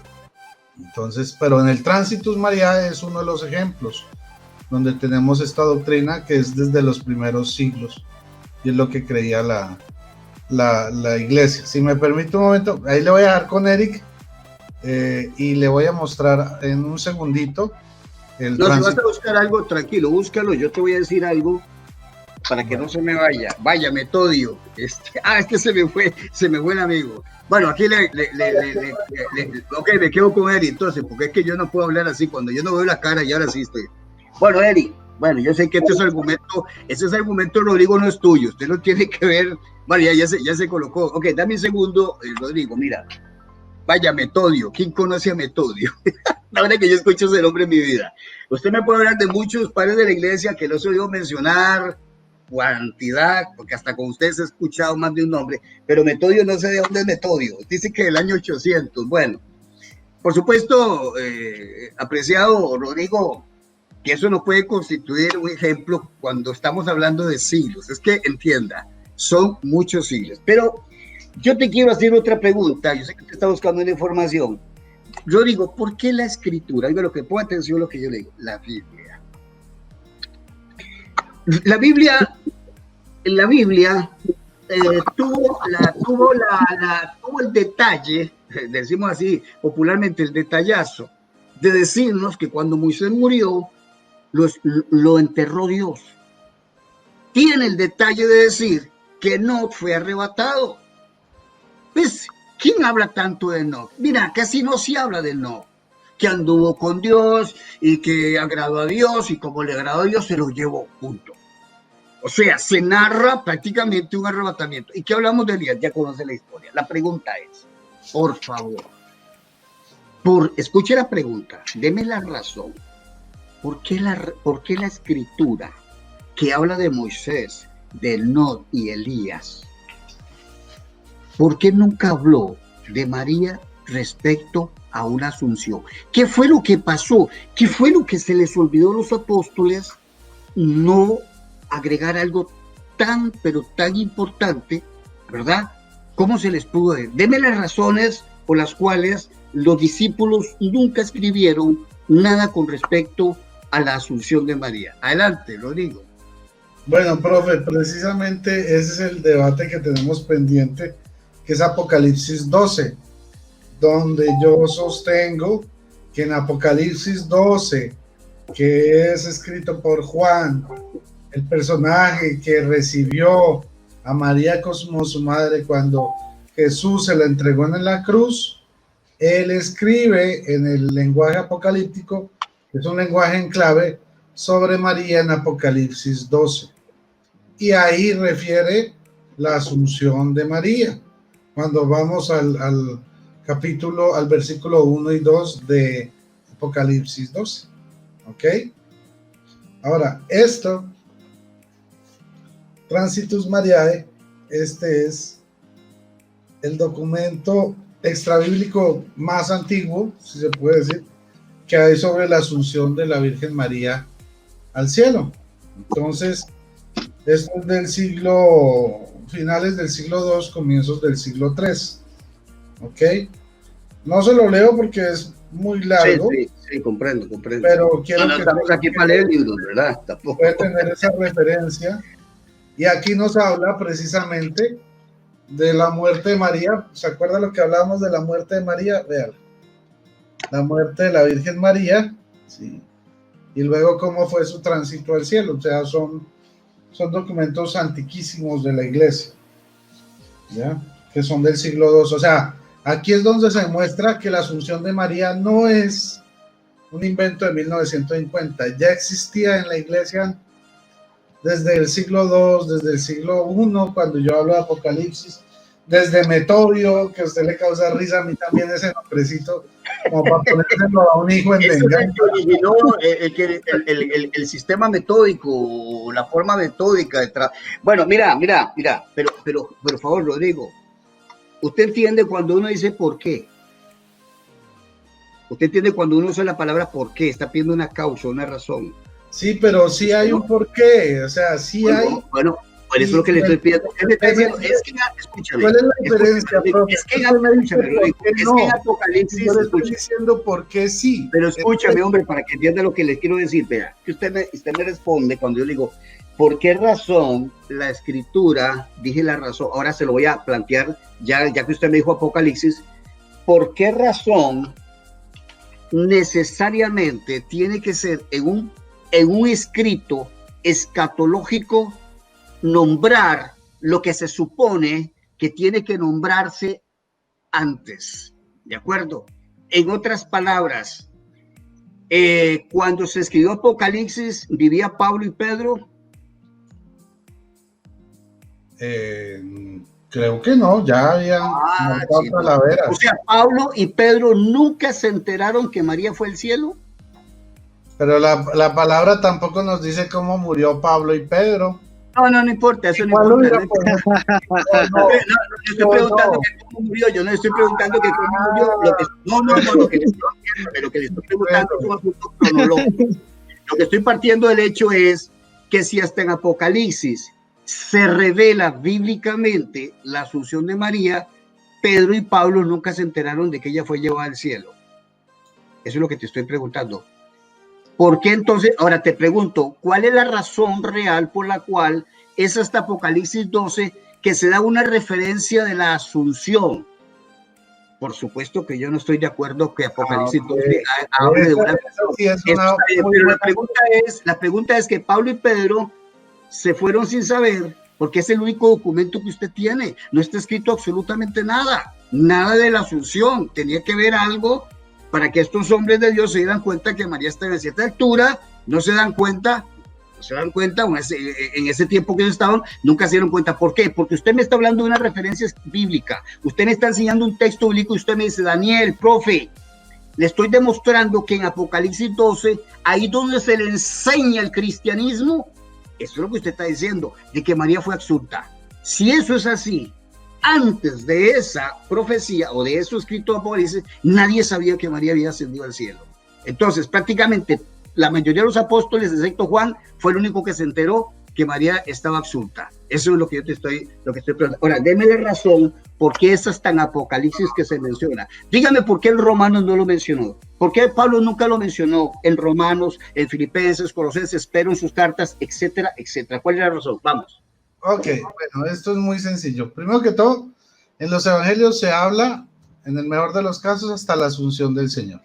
Entonces, pero en el Transitus Mariae es uno de los ejemplos, donde tenemos esta doctrina que es desde los primeros siglos, y es lo que creía la Iglesia. Si me permite un momento, ahí le voy a dejar con Eric, y le voy a mostrar en un segundito el no, si vas a buscar algo, tranquilo, búscalo, yo te voy a decir algo para que no se me vaya. Vaya, Metodio. Se me fue el amigo. Bueno, aquí ok, me quedo con Eri entonces, porque es que yo no puedo hablar así cuando yo no veo la cara y ahora sí estoy. Bueno, Eri, Bueno, yo sé que ese argumento, Rodrigo, no es tuyo, usted no tiene que ver, bueno, ya se colocó. Ok, dame un segundo, Rodrigo, mira, vaya, Metodio, ¿quién conoce a Metodio? La verdad que yo escucho ese nombre en mi vida. Usted me puede hablar de muchos padres de la iglesia que los he oído mencionar, cantidad, porque hasta con ustedes he escuchado más de un nombre, pero Metodio no sé de dónde es Metodio, dice que del año 800, bueno, por supuesto, apreciado Rodrigo, que eso no puede constituir un ejemplo cuando estamos hablando de siglos, es que entienda, son muchos siglos, pero yo te quiero hacer otra pregunta, yo sé que usted está buscando una información, Rodrigo, ¿por qué la escritura? Oiga, lo que ponga atención a lo que yo le digo, la Biblia. La Biblia tuvo el detalle, decimos así popularmente, el detallazo, de decirnos que cuando Moisés murió, lo enterró Dios. Tiene el detalle de decir que Enoc fue arrebatado. Pues, ¿quién habla tanto de Enoc? Mira, casi no se habla de Enoc, que anduvo con Dios y que agradó a Dios y como le agradó a Dios se lo llevó, punto. O sea, se narra prácticamente un arrebatamiento. ¿Y qué hablamos de Elías? Ya conoce la historia. La pregunta es, por favor, escuche la pregunta, deme la razón. ¿Por qué la escritura que habla de Moisés, de Enoc y Elías, por qué nunca habló de María respecto a una asunción? ¿Qué fue lo que pasó? ¿Qué fue lo que se les olvidó a los apóstoles? No agregar algo tan, pero tan importante, ¿verdad? ¿Cómo se les pudo decir? Deme las razones por las cuales los discípulos nunca escribieron nada con respecto a la asunción de María. Adelante, lo digo. Bueno, profe, precisamente ese es el debate que tenemos pendiente, que es Apocalipsis 12, donde yo sostengo que en Apocalipsis 12, que es escrito por Juan, el personaje que recibió a María como su madre cuando Jesús se la entregó en la cruz, él escribe en el lenguaje apocalíptico, que es un lenguaje en clave, sobre María en Apocalipsis 12. Y ahí refiere la asunción de María. Cuando vamos al capítulo, al versículo 1 y 2 de Apocalipsis 12. ¿Ok? Ahora, esto, Transitus Mariae, este es el documento extrabíblico más antiguo, si se puede decir, que hay sobre la asunción de la Virgen María al cielo. Entonces, esto es del finales del siglo II, comienzos del siglo III. ¿Ok? No se lo leo porque es muy largo. Sí, comprendo. Pero quiero no estamos aquí para leer libros, ¿verdad? Tampoco. Puede tener esa referencia. Y aquí nos habla precisamente de la muerte de María. ¿Se acuerda lo que hablábamos de la muerte de María? Vean. La muerte de la Virgen María, sí. Y luego cómo fue su tránsito al cielo. O sea, son documentos antiquísimos de la iglesia, ¿ya? Que son del siglo II. O sea, aquí es donde se demuestra que la asunción de María no es un invento de 1950. Ya existía en la iglesia desde el siglo II, desde el siglo I, cuando yo hablo de Apocalipsis, desde Metodio, que a usted le causa risa, a mí también ese nombrecito, como para ponérselo a un hijo en venganza. El sistema metódico, la forma metódica de bueno, mira, pero por favor, Rodrigo, usted entiende cuando uno dice por qué. Usted entiende cuando uno usa la palabra por qué, está pidiendo una causa, una razón. Sí, pero sí hay un porqué, o sea, sí hay. Bueno, por eso es lo que le estoy pidiendo. Escúchame. ¿Cuál es la diferencia, profe? Es que en Apocalipsis. Yo le estoy diciendo por qué sí. Pero escúchame, hombre, para que entienda lo que les quiero decir. Vea, que usted me responde cuando yo le digo, ¿por qué razón la escritura? Dije la razón, ahora se lo voy a plantear, ya que usted me dijo Apocalipsis, ¿por qué razón necesariamente tiene que ser en un escrito escatológico nombrar lo que se supone que tiene que nombrarse antes? ¿De acuerdo? En otras palabras, Cuando se escribió Apocalipsis, ¿vivía Pablo y Pedro? Creo que no, ya habían Sí, no. O sea, Pablo y Pedro nunca se enteraron que María fue al cielo. Pero la palabra tampoco nos dice cómo murió Pablo y Pedro. No importa, eso no importa. No estoy preguntando que cómo murió, yo no estoy preguntando que cómo murió. Lo que le estoy preguntando es un asunto cronológico. Lo que estoy partiendo del hecho es que si hasta en Apocalipsis se revela bíblicamente la asunción de María, Pedro y Pablo nunca se enteraron de que ella fue llevada al cielo. Eso es lo que te estoy preguntando. ¿Por qué entonces? Ahora te pregunto, ¿cuál es la razón real por la cual es hasta Apocalipsis 12 que se da una referencia de la asunción? Por supuesto que yo no estoy de acuerdo que Apocalipsis 12 hable de una pero la pregunta es que Pablo y Pedro se fueron sin saber, porque es el único documento que usted tiene. No está escrito absolutamente nada de la asunción. Tenía que ver algo para que estos hombres de Dios se dieran cuenta que María estaba en cierta altura. No se dan cuenta en ese tiempo que ellos estaban, nunca se dieron cuenta. ¿Por qué? Porque usted me está hablando de una referencia bíblica, usted me está enseñando un texto bíblico y usted me dice, Daniel, profe, le estoy demostrando que en Apocalipsis 12, ahí donde se le enseña el cristianismo, eso es lo que usted está diciendo, de que María fue absuelta. Si eso es así, antes de esa profecía o de eso escrito Apocalipsis, nadie sabía que María había ascendido al cielo. Entonces, prácticamente la mayoría de los apóstoles, excepto Juan, fue el único que se enteró que María estaba absuelta. Eso es lo que yo estoy preguntando. Ahora, déme la razón por qué es hasta en Apocalipsis que se menciona. Dígame por qué en Romanos no lo mencionó. ¿Por qué Pablo nunca lo mencionó en Romanos, en Filipenses, Colosenses, pero en sus cartas, etcétera, etcétera? ¿Cuál es la razón? Vamos. Ok, bueno, esto es muy sencillo. Primero que todo, en los evangelios se habla, en el mejor de los casos, hasta la asunción del Señor.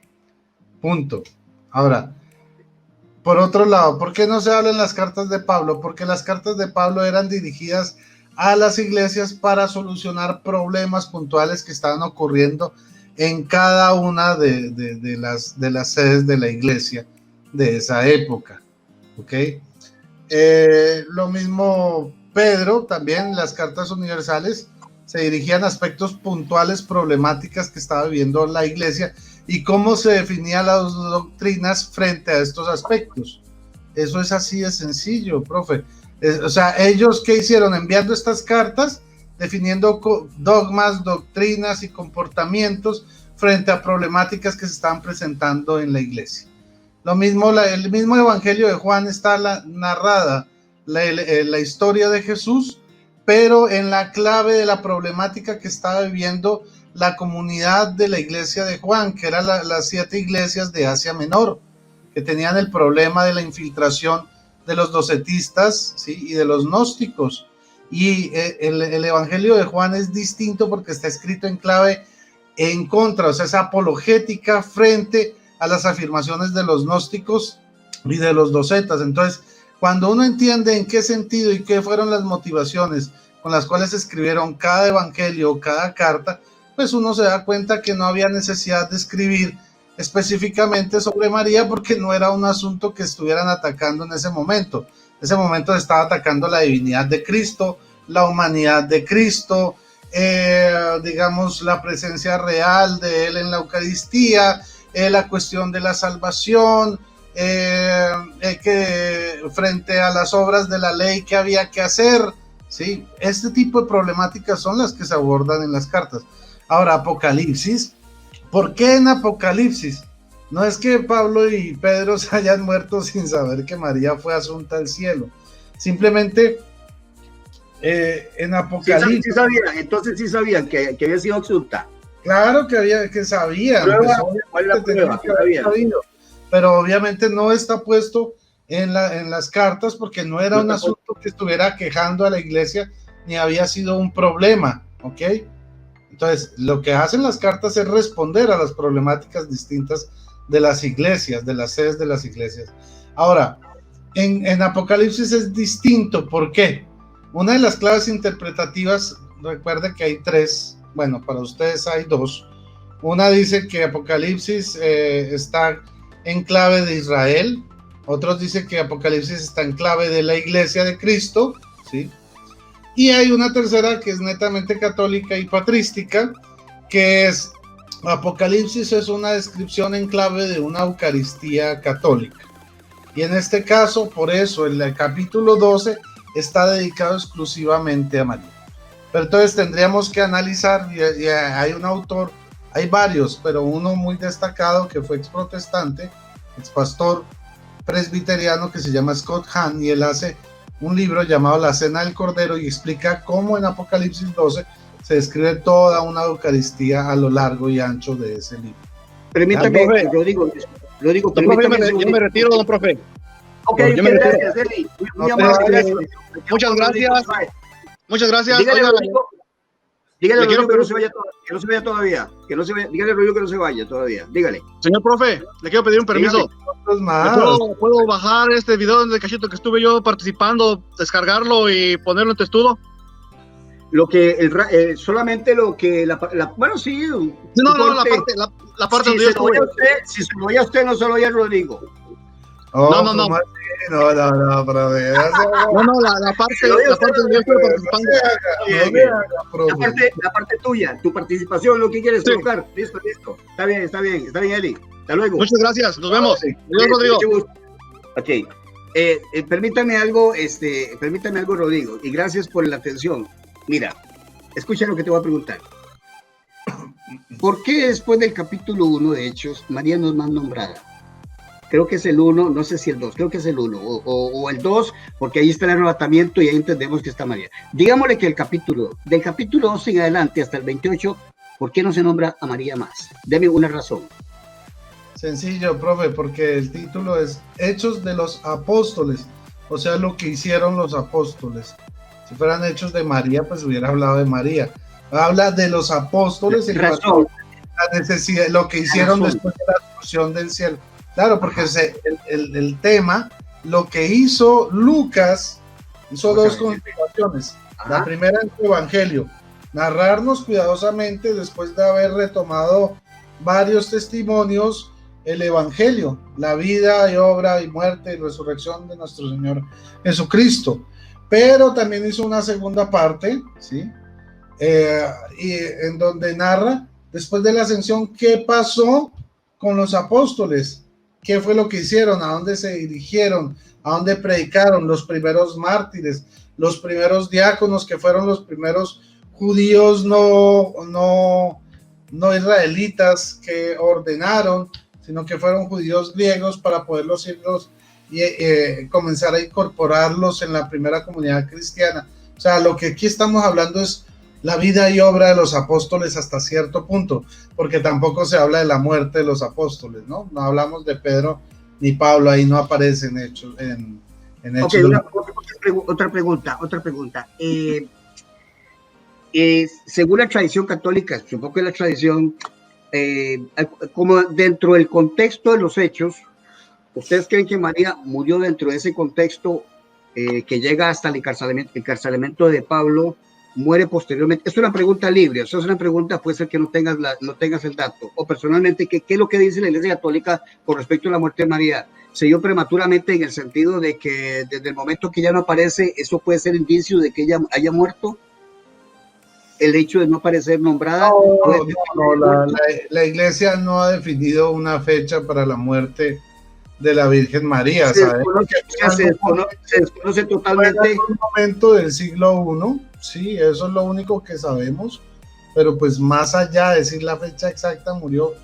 Punto. Ahora, por otro lado, ¿por qué no se habla en las cartas de Pablo? Porque las cartas de Pablo eran dirigidas a las iglesias para solucionar problemas puntuales que estaban ocurriendo en cada una de las sedes de la iglesia de esa época. ¿Ok? Lo mismo Pedro, también las cartas universales se dirigían a aspectos puntuales, problemáticas que estaba viviendo la iglesia y cómo se definían las doctrinas frente a estos aspectos. Eso es así de sencillo, profe. O sea, ellos, ¿qué hicieron? Enviando estas cartas, definiendo dogmas, doctrinas y comportamientos frente a problemáticas que se estaban presentando en la iglesia. Lo mismo, el mismo evangelio de Juan está narrada la historia de Jesús, pero en la clave de la problemática que estaba viviendo la comunidad de la iglesia de Juan, que eran las 7 iglesias de Asia Menor, que tenían el problema de la infiltración de los docetistas, ¿sí? Y de los gnósticos. Y el evangelio de Juan es distinto porque está escrito en clave en contra, o sea, es apologética frente a las afirmaciones de los gnósticos y de los docetas. Entonces, cuando uno entiende en qué sentido y qué fueron las motivaciones con las cuales escribieron cada evangelio, cada carta, pues uno se da cuenta que no había necesidad de escribir específicamente sobre María porque no era un asunto que estuvieran atacando en ese momento. En ese momento estaba atacando la divinidad de Cristo, la humanidad de Cristo, digamos, la presencia real de Él en la Eucaristía, la cuestión de la salvación, que frente a las obras de la ley que había que hacer, ¿sí? Este tipo de problemáticas son las que se abordan en las cartas. Ahora, Apocalipsis, ¿por qué en Apocalipsis? No es que Pablo y Pedro se hayan muerto sin saber que María fue asunta al cielo, simplemente en Apocalipsis... Sí sabían, entonces sí sabían que había sido asunta. Claro que sabían. ¿Cuál es la prueba? Pero obviamente no está puesto en las cartas porque no era un asunto que estuviera quejando a la iglesia ni había sido un problema, ¿ok? Entonces, lo que hacen las cartas es responder a las problemáticas distintas de las iglesias, de las sedes de las iglesias. Ahora, en Apocalipsis es distinto. ¿Por qué? Una de las claves interpretativas, recuerde que hay 3, bueno, para ustedes hay 2. Una dice que Apocalipsis está en clave de Israel, otros dicen que Apocalipsis está en clave de la Iglesia de Cristo, ¿sí? Y hay una tercera que es netamente católica y patrística, que es Apocalipsis es una descripción en clave de una Eucaristía católica. Y en este caso, por eso, el capítulo 12 está dedicado exclusivamente a María. Pero entonces tendríamos que analizar, y hay un autor, hay varios, pero uno muy destacado que fue ex protestante, ex pastor presbiteriano, que se llama Scott Hahn, y él hace un libro llamado La Cena del Cordero y explica cómo en Apocalipsis 12 se describe toda una Eucaristía a lo largo y ancho de ese libro. Permítame, lo digo, permítame. Yo me retiro, don profe. Ok, gracias, Eli. Muy amable, gracias. Muchas gracias. Muchas gracias. Dígale a Rodrigo que no se vaya todavía. Dígale a Rodrigo que no se vaya todavía. Dígale. Señor profe, le quiero pedir un permiso. ¿Puedo bajar este video del cachito que estuve yo participando, descargarlo y ponerlo en testudo? Solamente lo que bueno, sí. No, la parte donde yo estuve. Si se lo oye a usted, no se lo oye a Rodrigo. No, No, pero la parte donde yo estuve participando. La parte tuya, tu participación, lo que quieres colocar. Listo. Está bien, Eli. Hasta luego. Muchas gracias, nos vemos. Adiós, Rodrigo. Ok. Permítame algo, Rodrigo, y gracias por la atención. Mira, escucha lo que te voy a preguntar. ¿Por qué después del capítulo 1 de Hechos, María no es más nombrada? Creo que es el 1, no sé si el 2, creo que es el 1 o el 2, porque ahí está el arrebatamiento y ahí entendemos que está María. Digámosle que del capítulo 2 en adelante hasta el 28, ¿por qué no se nombra a María más? Deme una razón. Sencillo, profe, porque el título es Hechos de los Apóstoles, o sea, lo que hicieron los apóstoles. Si fueran hechos de María, pues hubiera hablado de María. Habla de los apóstoles en cuanto a la necesidad, lo que hicieron después de la asunción del cielo. Claro, porque el tema, lo que hizo Lucas, hizo dos consideraciones. La primera en su evangelio, narrarnos cuidadosamente, después de haber retomado varios testimonios, el evangelio, la vida y obra y muerte y resurrección de nuestro Señor Jesucristo. Pero también hizo una segunda parte, ¿sí? Y en donde narra, después de la ascensión, qué pasó con los apóstoles, qué fue lo que hicieron, a dónde se dirigieron, a dónde predicaron, los primeros mártires, los primeros diáconos, que fueron los primeros judíos no israelitas que ordenaron, sino que fueron judíos griegos para poderlos irlos y comenzar a incorporarlos en la primera comunidad cristiana. O sea, lo que aquí estamos hablando es la vida y obra de los apóstoles hasta cierto punto, porque tampoco se habla de la muerte de los apóstoles, ¿no? No hablamos de Pedro ni Pablo, ahí no aparecen hechos en hechos. Okay, otra pregunta. Según la tradición católica, supongo que la tradición, como dentro del contexto de los hechos, ¿ustedes creen que María murió dentro de ese contexto que llega hasta el encarcelamiento de Pablo? Muere posteriormente. Es una pregunta libre, o sea, es una pregunta, puede ser que no tengas el dato. O personalmente, ¿qué es lo que dice la Iglesia Católica con respecto a la muerte de María? Se dio prematuramente en el sentido de que desde el momento que ella no aparece, eso puede ser indicio de que ella haya muerto. El hecho de no aparecer nombrada. La Iglesia no ha definido una fecha para la muerte de la Virgen María. Se desconoce totalmente. En un momento del siglo I, sí, eso es lo único que sabemos, pero pues más allá de decir la fecha exacta, murió,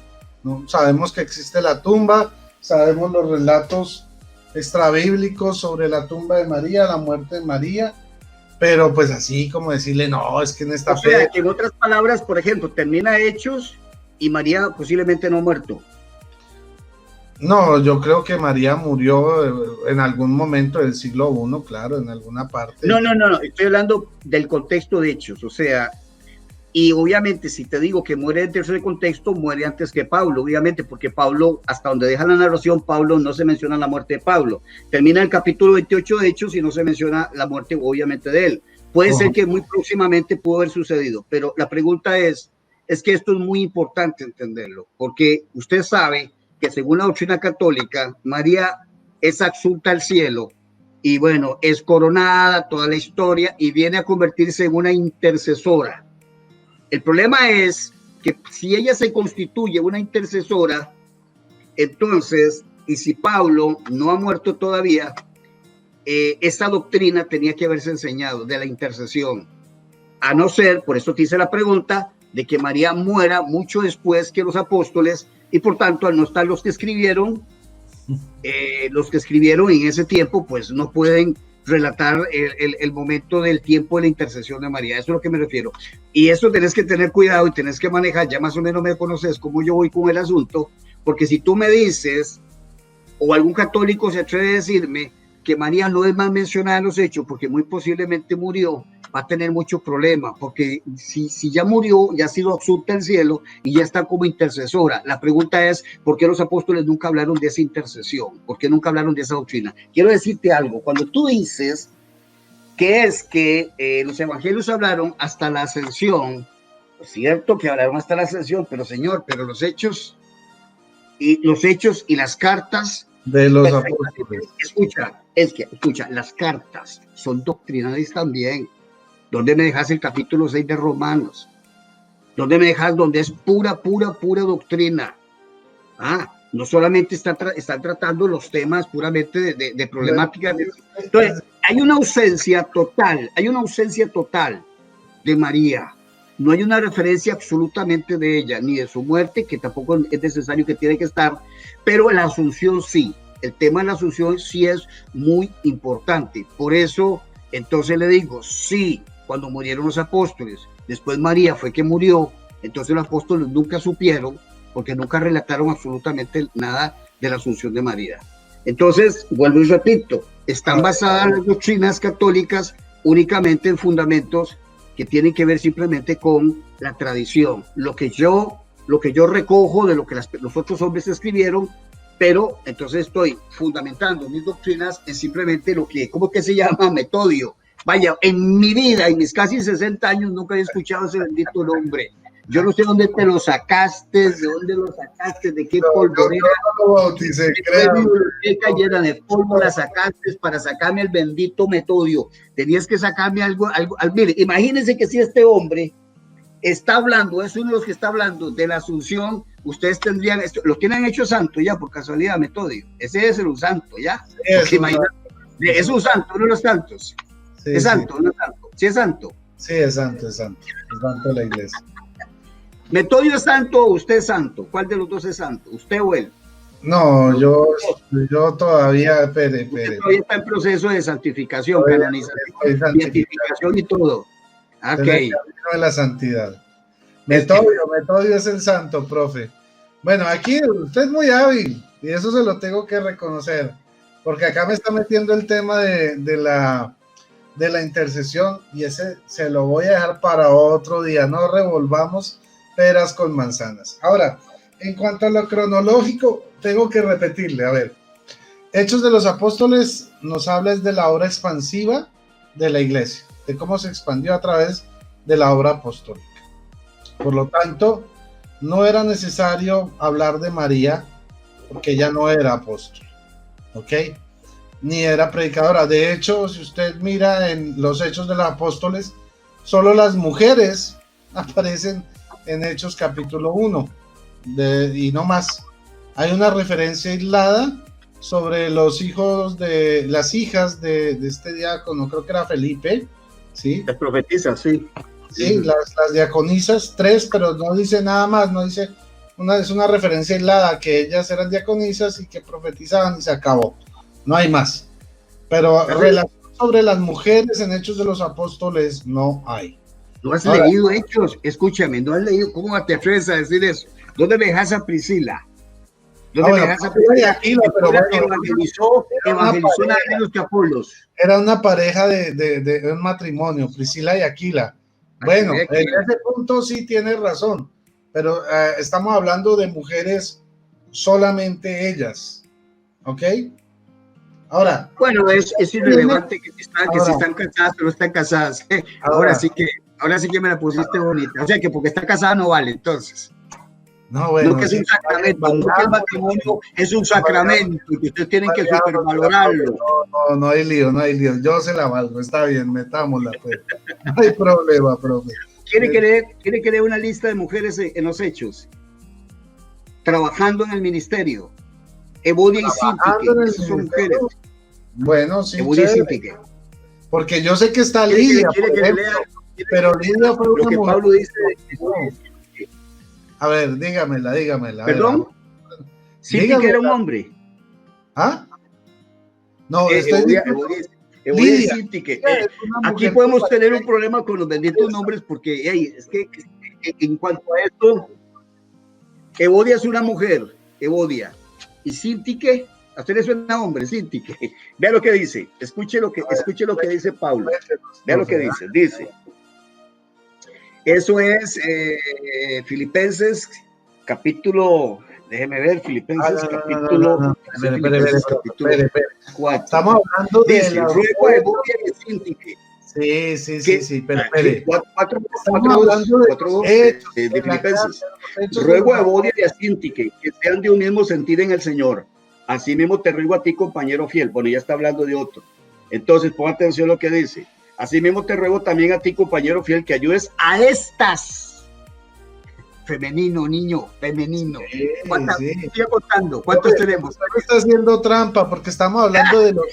¿no? Sabemos que existe la tumba, sabemos los relatos extrabíblicos sobre la tumba de María, la muerte de María, pero pues así como decirle, no, es que en esta fecha... que en otras palabras, por ejemplo, termina Hechos y María posiblemente no ha muerto. No, yo creo que María murió en algún momento del siglo I, claro, en alguna parte. No, estoy hablando del contexto de Hechos, o sea, y obviamente si te digo que muere dentro de ese contexto, muere antes que Pablo, obviamente, porque Pablo, hasta donde deja la narración, Pablo no se menciona la muerte de Pablo. Termina el capítulo 28 de Hechos y no se menciona la muerte, obviamente, de él. Puede ser que muy próximamente pudo haber sucedido, pero la pregunta es que esto es muy importante entenderlo, porque usted sabe que según la doctrina católica, María es asunta al cielo y bueno, es coronada, toda la historia, y viene a convertirse en una intercesora. El problema es que si ella se constituye una intercesora, entonces, y si Pablo no ha muerto todavía, esta doctrina tenía que haberse enseñado de la intercesión, a no ser, por eso te hice la pregunta, de que María muera mucho después que los apóstoles, y por tanto, al no estar los que escribieron en ese tiempo, pues no pueden relatar el momento del tiempo de la intercesión de María. Eso es lo que me refiero. Y eso tenés que tener cuidado y tenés que manejar, ya más o menos me conoces cómo yo voy con el asunto, porque si tú me dices, o algún católico se atreve a decirme que María no es más mencionada en los hechos porque muy posiblemente murió, va a tener mucho problema, porque si ya murió, ya ha sido absuelta en el cielo y ya está como intercesora. La pregunta es, ¿por qué los apóstoles nunca hablaron de esa intercesión? ¿Por qué nunca hablaron de esa doctrina? Quiero decirte algo, cuando tú dices que es que los evangelios hablaron hasta la ascensión, es cierto que hablaron hasta la ascensión, pero señor, pero los hechos y las cartas de los apóstoles. Escucha, las cartas son doctrinales también. ¿Dónde me dejas el capítulo 6 de Romanos? ¿Dónde me dejas donde es pura doctrina? No solamente están tratando los temas puramente de problemáticas. Entonces, hay una ausencia total de María. No hay una referencia absolutamente de ella, ni de su muerte, que tampoco es necesario que tiene que estar, pero la asunción sí. El tema de la asunción sí es muy importante. Por eso, entonces le digo, sí, cuando murieron los apóstoles, después María fue que murió, entonces los apóstoles nunca supieron, porque nunca relataron absolutamente nada de la asunción de María. Entonces, vuelvo y repito, están basadas las doctrinas católicas únicamente en fundamentos que tienen que ver simplemente con la tradición, lo que yo recojo de lo que los otros hombres escribieron, pero entonces estoy fundamentando mis doctrinas en simplemente lo que, ¿cómo que se llama? Metodio. Vaya, en mi vida, en mis casi 60 años, nunca he escuchado ese bendito nombre. Yo no sé dónde te lo sacaste, de qué polvorera. No lo bauticé, qué cayera de polvo la sacaste para sacarme el bendito Metodio. Tenías que sacarme algo. Mire, imagínense que si este hombre está hablando, es uno de los que está hablando de la asunción, ustedes tendrían, lo tienen hecho santo ya, por casualidad, Metodio. Ese es un santo, ¿ya? Sí, es un santo, uno de los santos. Sí, ¿es santo? ¿No es santo? ¿Sí es santo? Sí, es santo. Es santo de la iglesia. ¿Metodio es santo o usted es santo? ¿Cuál de los dos es santo? ¿Usted o él? No, yo todavía, espere. Todavía está en proceso de santificación, canonización, beatificación y todo. Okay. De la santidad. Metodio es el santo, profe. Bueno, aquí usted es muy hábil y eso se lo tengo que reconocer, porque acá me está metiendo el tema de la intercesión y ese se lo voy a dejar para otro día. No revolvamos peras con manzanas. Ahora, en cuanto a lo cronológico, tengo que repetirle, a ver, Hechos de los Apóstoles nos habla de la obra expansiva de la iglesia, de cómo se expandió a través de la obra apostólica. Por lo tanto, no era necesario hablar de María, porque ella no era apóstol, ¿ok? Ni era predicadora. De hecho, si usted mira en los Hechos de los Apóstoles, solo las mujeres aparecen en Hechos capítulo 1, y no más. Hay una referencia aislada sobre las hijas de este diácono, creo que era Felipe, ¿sí? Las profetizas, sí. Sí, las diaconisas, 3, pero no dice nada más, no dice, es una referencia aislada, que ellas eran diaconisas y que profetizaban y se acabó, no hay más. Pero relación sobre las mujeres en Hechos de los Apóstoles no hay. ¿No has leído Hechos? Escúchame, ¿no has leído? ¿Cómo te atreves a decir eso? ¿Dónde me dejas a Priscila? ¿Dónde me dejas a Priscila? Evangelizó nada menos que Apolos. Era una pareja de un matrimonio, Priscila y Aquila. Bueno, en ese punto sí tienes razón, pero estamos hablando de mujeres, solamente ellas, ¿ok? Ahora. Bueno, es irrelevante que si están casadas o no están casadas. Ahora sí que me la pusiste bonita. O sea que porque está casada no vale, entonces. No, bueno, no que es un sacramento, no que el matrimonio es un sacramento y que ustedes tienen que supervalorarlo. No hay lío, no hay lío. Yo se la valgo, está bien, metámosla, pues. No hay problema, profe. ¿Quiere que dé una lista de mujeres en los hechos? Trabajando en el ministerio. Evodia y Sintique, esas son mujeres. Bueno, sí, Evodia y Sintique. Porque yo sé que está Lidia, pero Lidia fue lo que mujer. Pablo dice. A ver, dígamela. ¿Perdón? Sintique era un hombre. ¿Ah? No, Evodia y Sintique. Aquí podemos tener un problema con los benditos nombres porque es que en cuanto a esto, Evodia es una mujer, Evodia, y Sintique, a usted le suena hombre, Sintique. Vea lo que dice, escuche lo que dice Pablo. Vea lo que dice. Eso es Filipenses, capítulo, déjeme ver, Filipenses, capítulo 4. Estamos hablando de dice, ruego a Evodia y Sintique. Sí, pero espere. 4:2 de Filipenses. Ruego a Evodia y a Sintique que sean de un mismo sentir en el Señor. Así mismo te ruego a ti, compañero fiel. Bueno, ya está hablando de otro. Entonces, pon atención a lo que dice. Así mismo te ruego también a ti, compañero fiel, que ayudes a estas. Femenino, niño, femenino. ¿Cuántas? Sigue contando. ¿Cuántos tenemos? Está haciendo trampa porque estamos hablando de los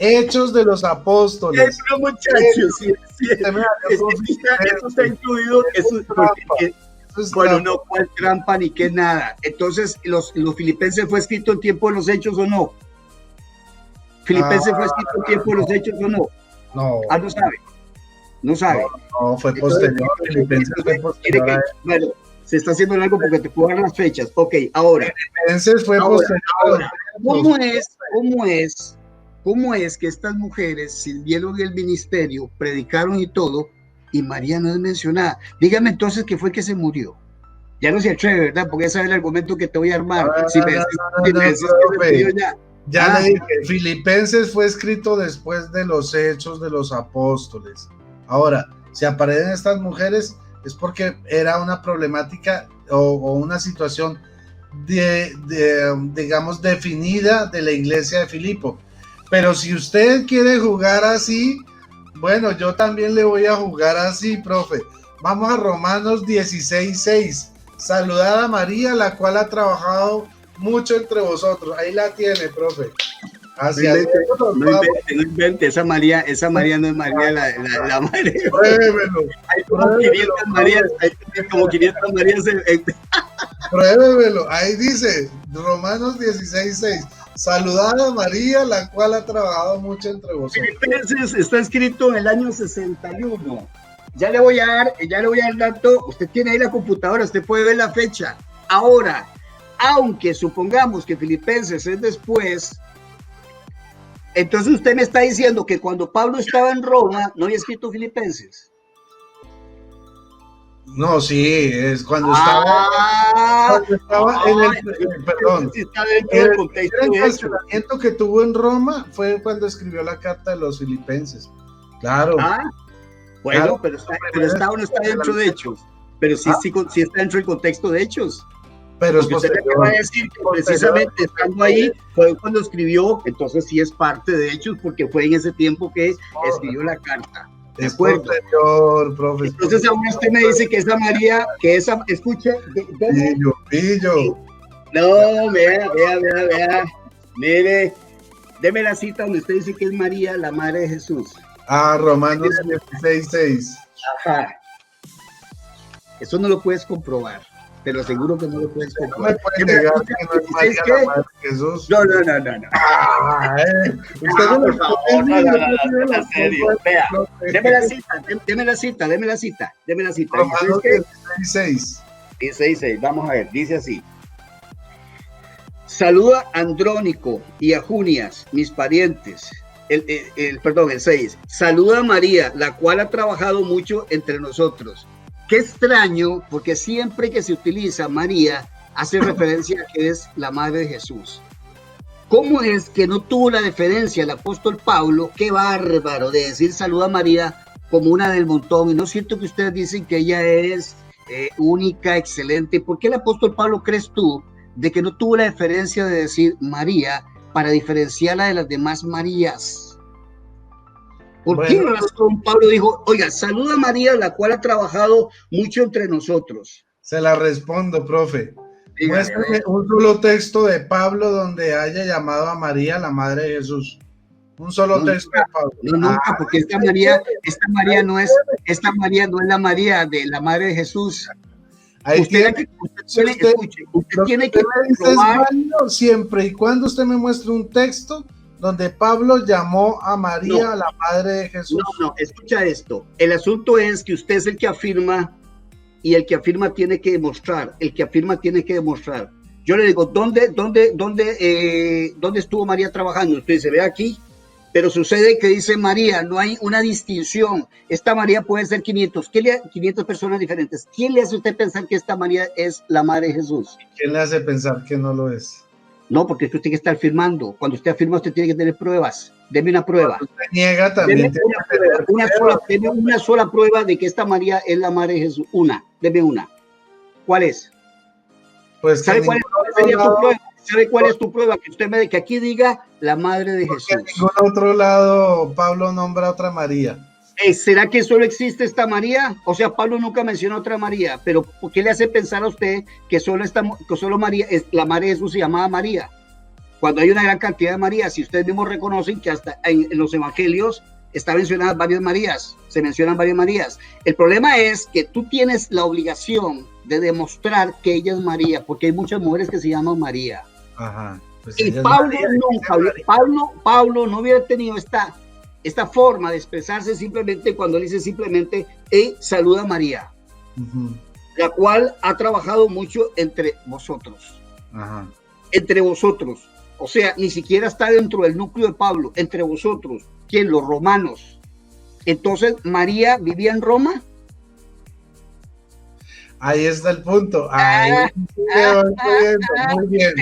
Hechos de los Apóstoles. Eso, muchachos, sí. Eso está incluido. Bueno, no, cuál trampa ni qué nada. Entonces, los Filipenses fue escrito en tiempo de los Hechos o no? ¿Filipenses fue escrito en tiempo de los Hechos o no? No. No sabe. No, fue posterior. Filipenses fue posterior. Bueno, se está haciendo algo porque te puedo dar las fechas. Ok, ahora. Filipenses fue posterior. Ahora, ¿cómo es que estas mujeres sirvieron el ministerio, predicaron y todo, y María no es mencionada? Dígame entonces qué fue que se murió. Ya no se atreve, ¿verdad? Porque ese es el argumento que te voy a armar. Ya le dije, Filipenses fue escrito después de los Hechos de los Apóstoles. Ahora, si aparecen estas mujeres es porque era una problemática o una situación digamos, definida de la iglesia de Filipo. Pero si usted quiere jugar así, bueno, yo también le voy a jugar así, profe. Vamos a Romanos 16:6. Saludad a María, la cual ha trabajado mucho entre vosotros. Ahí la tiene, profe. No invente, esa María no es María la madre. Pruébelo. Hay como 500 Marías. Pruébelo. Ahí dice, Romanos 16:6. Saludad a María, la cual ha trabajado mucho entre vosotros. Filipenses está escrito en el año 61. Ya le voy a dar el dato. Usted tiene ahí la computadora, usted puede ver la fecha. Ahora, aunque supongamos que Filipenses es después, entonces usted me está diciendo que cuando Pablo estaba en Roma no había escrito Filipenses. No, sí, es cuando estaba en el perdón. El encarcelamiento que tuvo en Roma fue cuando escribió la carta de los Filipenses. Claro. Bueno, claro, pero está o no está dentro de Hechos. Pero sí está dentro del contexto de Hechos. Pero porque usted me va a decir que precisamente estando ahí fue cuando escribió, entonces sí es parte de Hechos, porque fue en ese tiempo que escribió la carta. ¿De acuerdo? Profe, entonces ahora usted me dice que esa María, escuche. Pillo. No, vea. Mire, deme la cita donde usted dice que es María, la madre de Jesús. Romanos 16:6. Ajá. Eso no lo puedes comprobar. Te lo aseguro que no lo puedes comprobar. No me pueden negar que no es María la madre de Jesús. No. Usted no, por favor, no, en serio. Vea, deme la cita. Romanos 16:6. 16:6, vamos a ver, dice así. Saluda a Andrónico y a Junias, mis parientes. El 6. Saluda a María, la cual ha trabajado mucho entre nosotros. Qué extraño, porque siempre que se utiliza María, hace referencia a que es la madre de Jesús. ¿Cómo es que no tuvo la deferencia el apóstol Pablo? Qué bárbaro de decir saluda a María como una del montón. Y no es cierto que ustedes dicen que ella es única, excelente. ¿Por qué el apóstol Pablo crees tú de que no tuvo la deferencia de decir María para diferenciarla de las demás Marías? ¿Por qué razón Pablo dijo, oiga, saluda a María, la cual ha trabajado mucho entre nosotros? Se la respondo, profe. Muéstrame un solo texto de Pablo donde haya llamado a María la madre de Jesús. Un solo texto de Pablo. No, nunca, porque esta María no es la María de la madre de Jesús. Usted tiene que comprobar siempre y cuando usted me muestre un texto donde Pablo llamó a María la madre de Jesús. No, escucha esto. El asunto es que usted es el que afirma y el que afirma tiene que demostrar. El que afirma tiene que demostrar. Yo le digo, ¿dónde estuvo María trabajando? Usted dice, ve aquí. Pero sucede que dice María, no hay una distinción. Esta María puede ser 500 personas diferentes. ¿Quién le hace a usted pensar que esta María es la madre de Jesús? ¿Quién le hace pensar que no lo es? No, porque usted tiene que estar afirmando. Cuando usted afirma, usted tiene que tener pruebas. Deme una prueba. Cuando usted niega también. Deme una sola prueba de que esta María es la madre de Jesús. Deme una. ¿Cuál es? Pues ¿Sabe cuál sería tu prueba? ¿Sabe cuál es tu prueba? Que usted que aquí diga la madre de Jesús. En ningún otro lado Pablo nombra a otra María. ¿Será que solo existe esta María? O sea, Pablo nunca menciona otra María, pero ¿por qué le hace pensar a usted que solo María, la madre de Jesús se llamaba María? Cuando hay una gran cantidad de Marías, y ustedes mismos reconocen que hasta en los evangelios están mencionadas varias Marías, se mencionan varias Marías. El problema es que tú tienes la obligación de demostrar que ella es María, porque hay muchas mujeres que se llaman María. Ajá. Pues y Pablo no hubiera tenido esta forma de expresarse simplemente cuando él dice simplemente, saluda a María, la cual ha trabajado mucho entre vosotros. Ajá. Entre vosotros. O sea, ni siquiera está dentro del núcleo de Pablo, entre vosotros. ¿Quién? Los romanos. Entonces, ¿María vivía en Roma? Ahí está el punto. Ahí muy bien.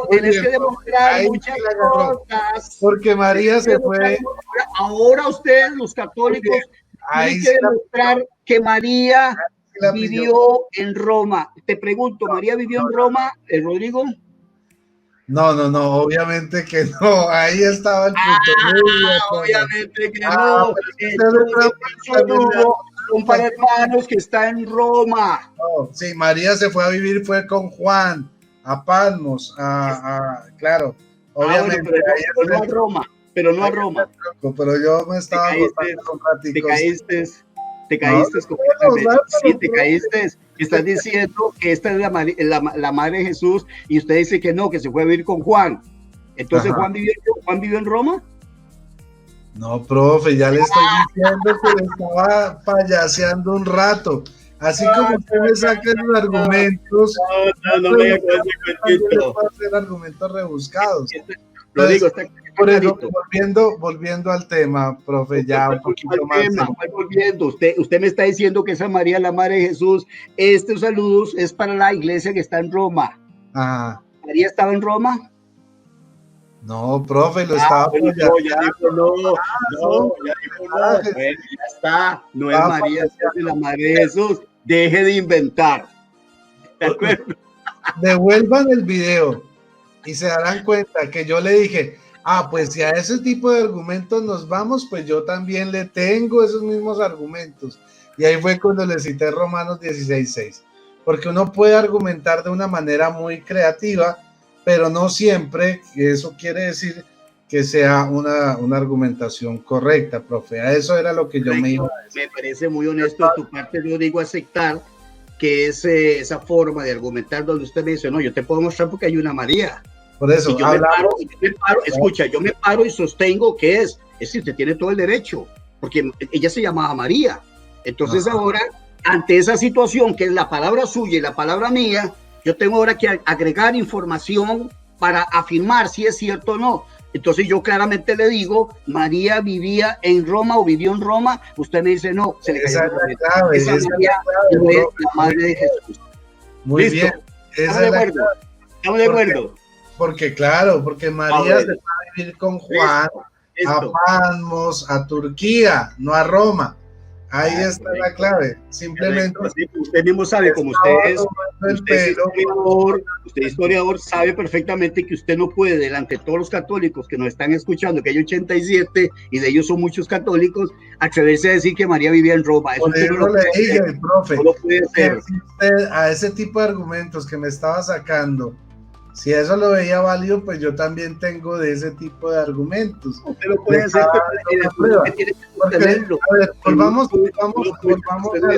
Tienes que demostrar muchas cosas. Porque María se fue. Ahora ustedes, los católicos, tienen que demostrar que María vivió en Roma. Te pregunto, ¿María vivió en Roma, Rodrigo? No, obviamente que no. Ahí estaba el punto. Obviamente que no. Un par de hermanos que está en Roma. No, sí, María se fue a vivir, fue con Juan, a Patmos, claro, obviamente. Bueno, pero no a Roma, pero Pero yo me estaba te caíste completamente. Sí, te caíste. Estás diciendo que esta es la madre de Jesús y usted dice que no, que se fue a vivir con Juan. Entonces, ¿Juan vivió en Roma? No, profe, ya le estoy diciendo que le estaba payaseando un rato. Así como usted me saca los argumentos, no me hagas hacer argumentos rebuscados. Lo digo, está por eso, volviendo al tema, profe, ya un poquito más. Usted me está diciendo que esa María, la madre de Jesús, estos saludos es para la iglesia que está en Roma. Ajá. ¿María estaba en Roma? No, profe, lo estaba apoyando. Ya está. No es María, es la madre de Jesús. Deje de inventar. ¿De acuerdo? Devuelvan el video y se darán cuenta que yo le dije, pues si a ese tipo de argumentos nos vamos, pues yo también le tengo esos mismos argumentos. Y ahí fue cuando le cité Romanos 16:6. Porque uno puede argumentar de una manera muy creativa, pero no siempre, eso quiere decir que sea una argumentación correcta, profe. A eso era lo que yo me iba a decir. Me parece muy honesto de tu parte, yo digo aceptar que es esa forma de argumentar donde usted me dice, no, yo te puedo mostrar porque hay una María. Por eso, yo me paro y sostengo que es que usted tiene todo el derecho, porque ella se llamaba María. Entonces ahora, ante esa situación que es la palabra suya y la palabra mía, yo tengo ahora que agregar información para afirmar si es cierto o no. Entonces yo claramente le digo, María vivía en Roma o vivió en Roma. Usted me dice, no, se le cayó esa María no es la madre de Jesús. Muy ¿listo? bien. ¿Estamos de acuerdo? Porque María se fue a vivir con Juan a Patmos, a Turquía, no a Roma. Ahí está la clave. Simplemente. Usted mismo sabe, como usted es historiador, sabe perfectamente que usted no puede, delante de todos los católicos que nos están escuchando, que hay 87 y de ellos son muchos católicos, atreverse a decir que María vivía en Roma. Eso usted no lo puede hacer. Profe, no lo puede hacer. Si usted a ese tipo de argumentos que me estaba sacando, si eso lo veía válido, pues yo también tengo de ese tipo de argumentos. Usted lo puede hacer, pero tiene que tenerlo. A ver, volvamos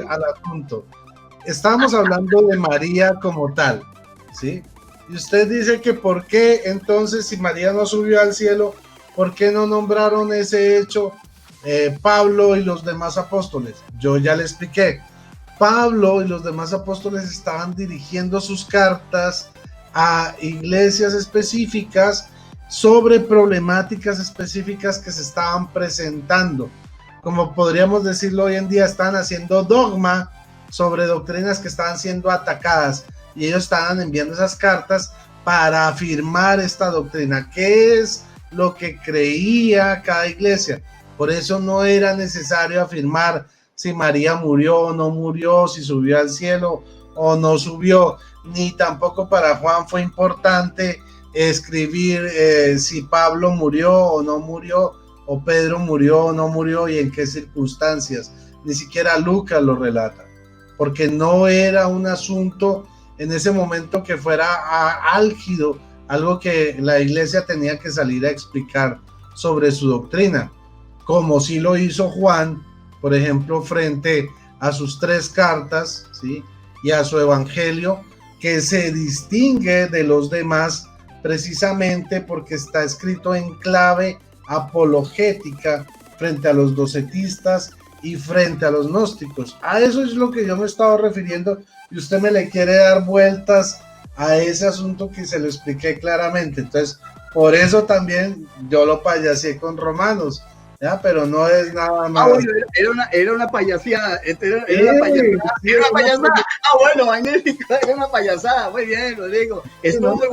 al asunto. Estamos hablando de María como tal, ¿sí? Y usted dice que por qué entonces, si María no subió al cielo, ¿por qué no nombraron ese hecho Pablo y los demás apóstoles? Yo ya le expliqué. Pablo y los demás apóstoles estaban dirigiendo sus cartas a iglesias específicas sobre problemáticas específicas que se estaban presentando. Como podríamos decirlo hoy en día, están haciendo dogma sobre doctrinas que estaban siendo atacadas y ellos estaban enviando esas cartas para afirmar esta doctrina. ¿Qué es lo que creía cada iglesia? Por eso no era necesario afirmar si María murió o no murió, si subió al cielo o no subió, ni tampoco para Juan fue importante escribir si Pablo murió o no murió, o Pedro murió o no murió y en qué circunstancias. Ni siquiera Lucas lo relata, porque no era un asunto en ese momento que fuera álgido, algo que la iglesia tenía que salir a explicar sobre su doctrina, como sí lo hizo Juan, por ejemplo, frente a sus 3 cartas, ¿sí?, y a su evangelio, que se distingue de los demás precisamente porque está escrito en clave apologética frente a los docetistas y frente a los gnósticos. A eso es lo que yo me estaba refiriendo y usted me le quiere dar vueltas a ese asunto que se lo expliqué claramente. Entonces, por eso también yo lo payaseé con Romanos, ¿ya? Pero no es nada más. Era una payaseada. Era una payasada. Bueno, magnífico, era una payasada. Muy bien, lo digo. Estuvo muy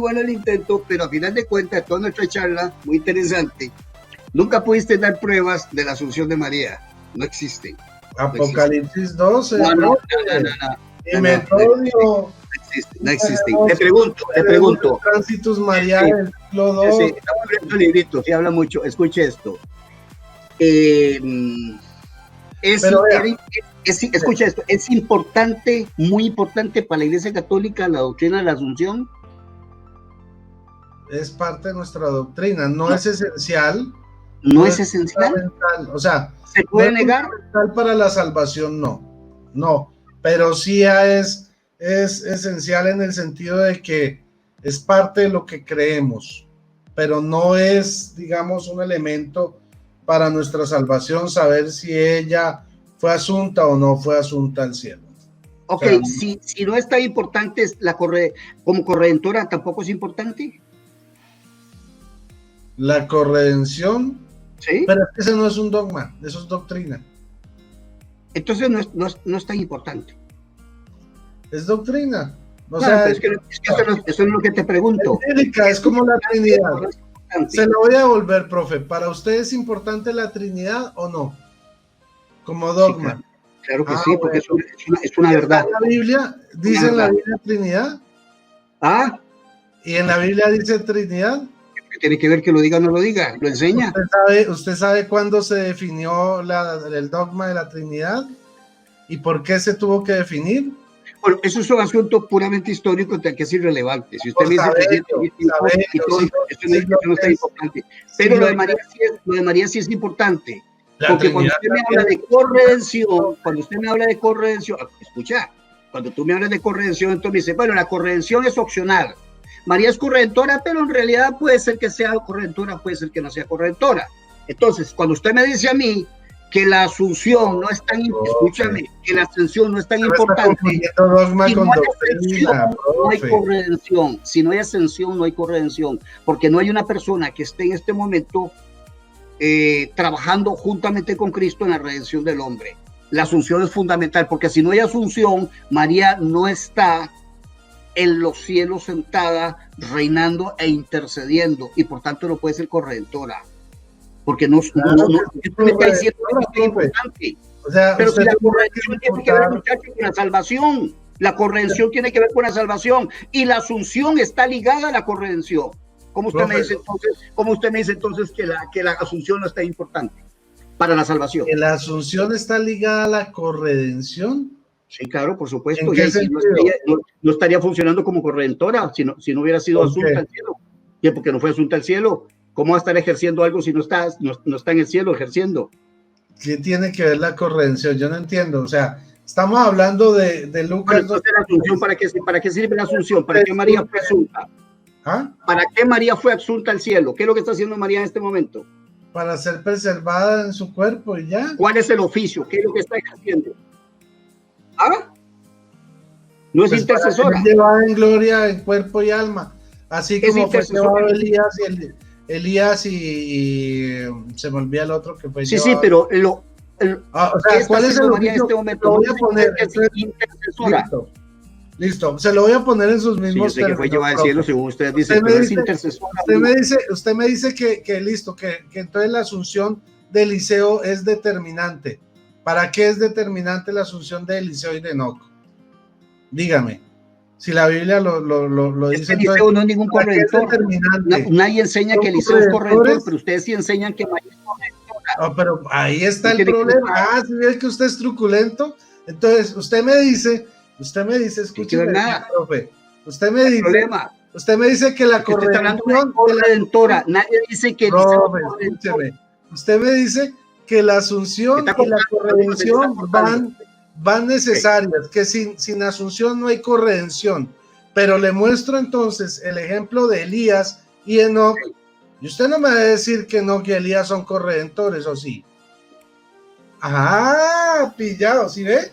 bueno el intento, pero a final de cuentas, toda nuestra charla, muy interesante. Nunca pudiste dar pruebas de la asunción de María. No existen. Apocalipsis 12. No. Y Metodio. No existen. Te pregunto. Tránsitos María del siglo 2. Sí, estamos viendo libritos, sí habla mucho. Escuche esto. Escucha esto. Es importante, muy importante para la Iglesia Católica la doctrina de la Asunción. Es parte de nuestra doctrina. No es esencial. No es esencial. O sea, ¿se puede negar? Es esencial para la salvación, no. Pero sí es esencial en el sentido de que es parte de lo que creemos, pero no es, digamos, un elemento para nuestra salvación saber si ella fue asunta o no fue asunta al cielo. Ok, o sea, si no es tan importante como corredentora, ¿tampoco es importante? La corredención, ¿sí? Pero es que ese no es un dogma, eso es doctrina. Entonces no es tan importante. Es doctrina. O sea, sea, eso es lo que te pregunto. Es como la Trinidad. Se lo voy a devolver, profe. ¿Para usted es importante la Trinidad o no? Como dogma. Sí, claro que sí, porque es una verdad. ¿En la Biblia dice en la Biblia Trinidad? ¿Y en la Biblia dice Trinidad? Tiene que ver que lo diga o no lo diga, lo enseña. ¿Usted sabe cuándo se definió el dogma de la Trinidad? ¿Y por qué se tuvo que definir? Bueno, eso es un asunto puramente histórico que es irrelevante. Si usted me dice que eso no está importante. Pero lo de María sí es importante. Porque cuando usted me habla de corredención, escucha, cuando tú me hablas de corredención, entonces me dice, bueno, la corredención es opcional. María es corredentora, pero en realidad puede ser que sea corredentora, puede ser que no sea corredentora. Entonces, cuando usted me dice a mí que la asunción no es tan escúchame, que la ascensión no es tan importante, no hay corredención. Si no hay ascensión, no hay corredención, porque no hay una persona que esté en este momento trabajando juntamente con Cristo en la redención del hombre. La asunción es fundamental, porque si no hay asunción, María no está en los cielos sentada, reinando e intercediendo, y por tanto no puede ser corredentora. porque no, usted me está diciendo que es importante. O sea, pero si la corredención tiene que ver, muchachos, con la salvación. La corredención tiene que ver con la salvación y la asunción está ligada a la corredención. ¿Cómo usted me dice entonces que la asunción no está importante para la salvación? ¿Que la asunción está ligada a la corredención? Sí, claro, por supuesto. Y si no estaría funcionando como corredentora si no hubiera sido asunta al cielo. Y porque no fue asunta al cielo. ¿Cómo va a estar ejerciendo algo si no está en el cielo ejerciendo? ¿Qué tiene que ver la corredención? Yo no entiendo. O sea, estamos hablando de Lucas. Bueno, la asunción, ¿para qué sirve la asunción? ¿Para qué María fue asunta? ¿Ah? ¿Para qué María fue asunta al cielo? ¿Qué es lo que está haciendo María en este momento? Para ser preservada en su cuerpo y ya. ¿Cuál es el oficio? ¿Qué es lo que está ejerciendo? ¿Ah? No es pues intercesora. Para ser llevada en gloria en cuerpo y alma. Así como fue llevado Elías y se me olvida el otro que fue llevado. Sí, pero o sea, ¿cuál es el oficio? En este momento? Lo voy a poner. Intercesora. Listo, se lo voy a poner en sus mismos términos. Que fue llevada al cielo, según ustedes dicen, pero es intercesora. Usted me dice que listo, que entonces la asunción de Eliseo es determinante. ¿Para qué es determinante la asunción de Eliseo y de Enoc? Dígame. Si la Biblia lo dice. Eliseo no es ningún corredentor. Nadie enseña que Eliseo es corredentor, pero ustedes sí enseñan que María es corredentora. Pero ahí está el problema. Si ve que usted es truculento, entonces usted me dice, escúcheme, profe, usted me dice que la corredención corredentora, nadie dice que Eliseo es corredentor. Usted me dice que la asunción y la corredención van necesarias, que sin asunción no hay corredención, pero le muestro entonces el ejemplo de Elías y Enoc, y usted no me va a decir que Enoc y Elías son corredentores, ¿o sí? Pillado, ¿sí ve?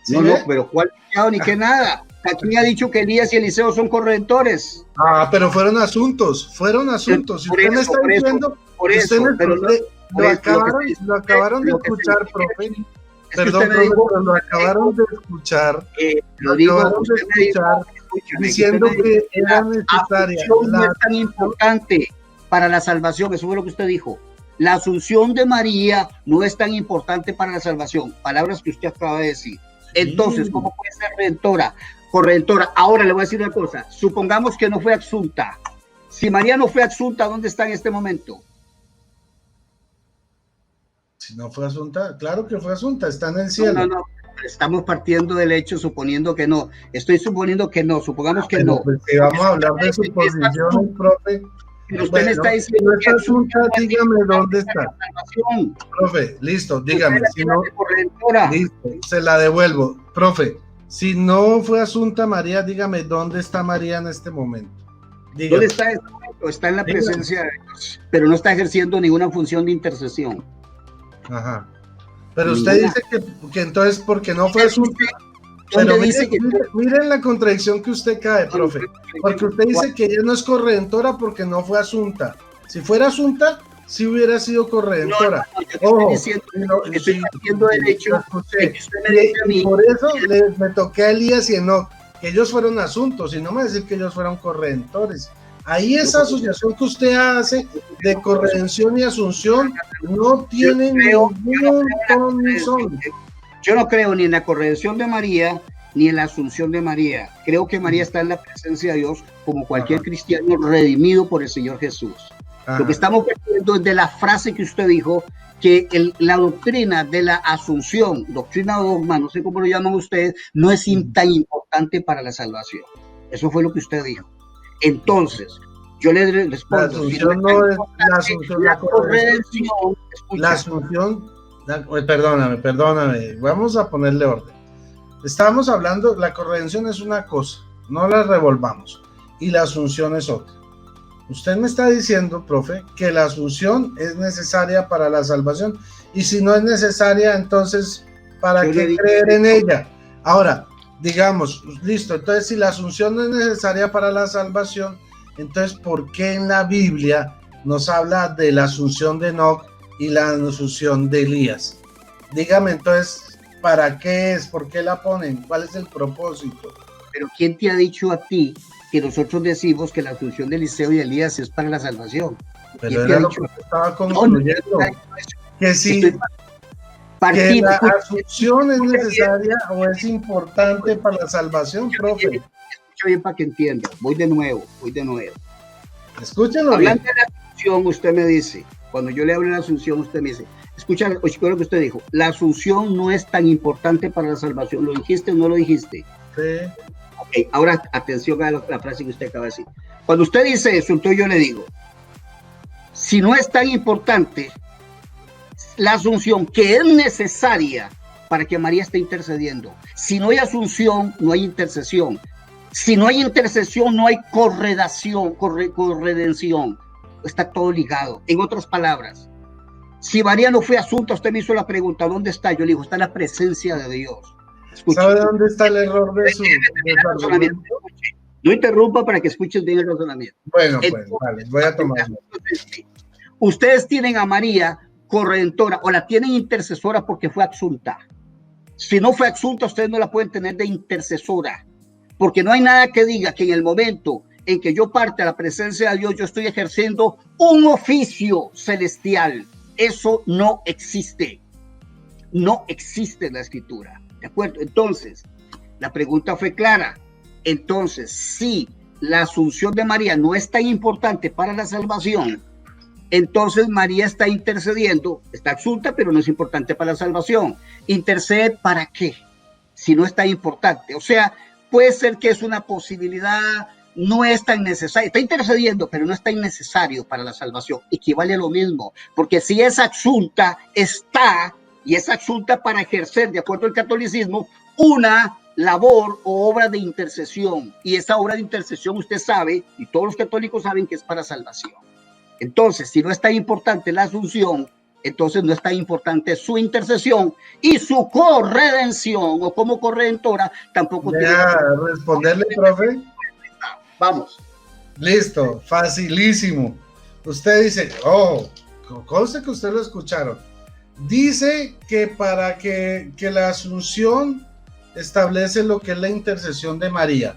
¿Sí ve? Pero ¿cuál pillado ni que nada? Aquí ha dicho que Elías y Eliseo son corredentores. Pero fueron asuntos. Si usted me está diciendo, lo acabaron de escuchar, profe. Perdón, pero lo acabaron de escuchar. Diciendo que era necesaria. No es tan importante para la salvación, eso fue lo que usted dijo. La asunción de María no es tan importante para la salvación. Palabras que usted acaba de decir. Entonces, ¿cómo puede ser corredentora? Ahora le voy a decir una cosa. Supongamos que no fue asunta. Si María no fue asunta, ¿dónde está en este momento? Si no fue asunta, claro que fue asunta, está en el cielo. No, estamos partiendo del hecho suponiendo que no. Estoy suponiendo que no, supongamos que no. Pues si vamos a hablar de suposiciones, profe. Pero usted me está diciendo que asunta, dígame dónde está. Profe, listo, dígame. Si no, listo, se la devuelvo. Profe, si no fue asunta María, dígame dónde está María en este momento. Dígame. ¿Dónde está en este momento? Está en la presencia de Dios, pero no está ejerciendo ninguna función de intercesión. Ajá. Pero usted dice que entonces porque no fue asunta. Pero miren la contradicción que usted cae, profe. Porque usted dice que ella no es corredentora porque no fue asunta. Si fuera asunta, sí hubiera sido corredentora. Estoy diciendo el hecho de que usted me dice a mí. Por eso me toqué a Elías y Enoc, que ellos fueron asuntos, y no me decir que ellos fueron corredentores. Ahí esa asociación que usted hace de corredención y asunción no tiene ningún ton. Yo no creo ni en la corredención de María ni en la asunción de María. Creo que María está en la presencia de Dios como cualquier cristiano redimido por el Señor Jesús. Lo que estamos viendo es de la frase que usted dijo, que la doctrina de la asunción, doctrina o dogma, no sé cómo lo llaman ustedes, no es tan importante para la salvación. Eso fue lo que usted dijo. Entonces, yo le respondo. La asunción no es la corredención. La asunción, perdóname, vamos a ponerle orden. Estábamos hablando, la corredención es una cosa, no la revolvamos, y la asunción es otra. Usted me está diciendo, profe, que la asunción es necesaria para la salvación, y si no es necesaria, entonces, ¿para qué creer en ella? Ahora, digamos, listo, entonces si la asunción no es necesaria para la salvación, entonces, ¿por qué en la Biblia nos habla de la asunción de Enoc y la asunción de Elías? Dígame entonces, ¿para qué es? ¿Por qué la ponen? ¿Cuál es el propósito? Pero ¿quién te ha dicho a ti que nosotros decimos que la asunción de Eliseo y Elías es para la salvación? Pero era lo que estaba concluyendo. Que sí, que la asunción es necesaria o es importante para la salvación, profe. Escucha bien para que entienda. Voy de nuevo. Escúchenlo. Hablando de la asunción, usted me dice, cuando yo le hablo de la asunción, usted me dice, escucha lo que usted dijo, la asunción no es tan importante para la salvación. ¿Lo dijiste o no lo dijiste? Sí. Ok, ahora atención a la frase que usted acaba de decir. Cuando usted dice eso, entonces yo le digo, si no es tan importante la asunción que es necesaria para que María esté intercediendo, si no hay asunción, no hay intercesión. Si no hay intercesión, no hay corredención. Está todo ligado. En otras palabras, si María no fue asunta, usted me hizo la pregunta, ¿dónde está? Yo le digo, está en la presencia de Dios. Escuche. ¿Sabe dónde está el error de su razonamiento? No interrumpa para que escuchen bien el razonamiento. Bueno, pues, vale, voy a tomarlo. Ustedes tienen a María corredentora o la tienen intercesora porque fue asunta. Si no fue asunta, ustedes no la pueden tener de intercesora, porque no hay nada que diga que en el momento en que yo parte a la presencia de Dios, yo estoy ejerciendo un oficio celestial. Eso no existe. No existe en la Escritura. ¿De acuerdo? Entonces, la pregunta fue clara. Entonces, si la asunción de María no es tan importante para la salvación, entonces María está intercediendo, está asunta, pero no es importante para la salvación. ¿Intercede para qué? Si no es tan importante. O sea, puede ser que es una posibilidad, no es tan necesario. Está intercediendo, pero no es tan necesario para la salvación. Equivale a lo mismo, porque si es asunta, está, y es asunta para ejercer, de acuerdo al catolicismo, una labor o obra de intercesión. Y esa obra de intercesión usted sabe, y todos los católicos saben que es para salvación. Entonces, si no es tan importante la asunción, entonces no es tan importante su intercesión y su corredención o como corredentora tampoco tiene. ¿Responderle, profe? Vamos. Listo, facilísimo. Usted dice, oh, conste que usted lo escucharon. Dice que para que la asunción establece lo que es la intercesión de María.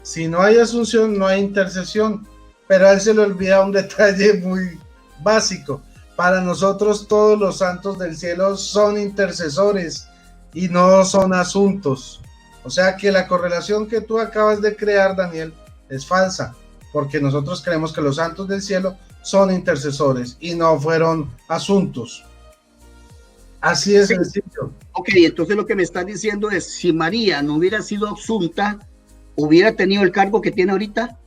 Si no hay asunción, no hay intercesión. Pero a él se le olvida un detalle muy básico. Para nosotros todos los santos del cielo son intercesores y no son asuntos. O sea que la correlación que tú acabas de crear, Daniel, es falsa, porque nosotros creemos que los santos del cielo son intercesores y no fueron asuntos. Así es sencillo. Ok, entonces lo que me están diciendo es, si María no hubiera sido asunta, ¿hubiera tenido el cargo que tiene ahorita?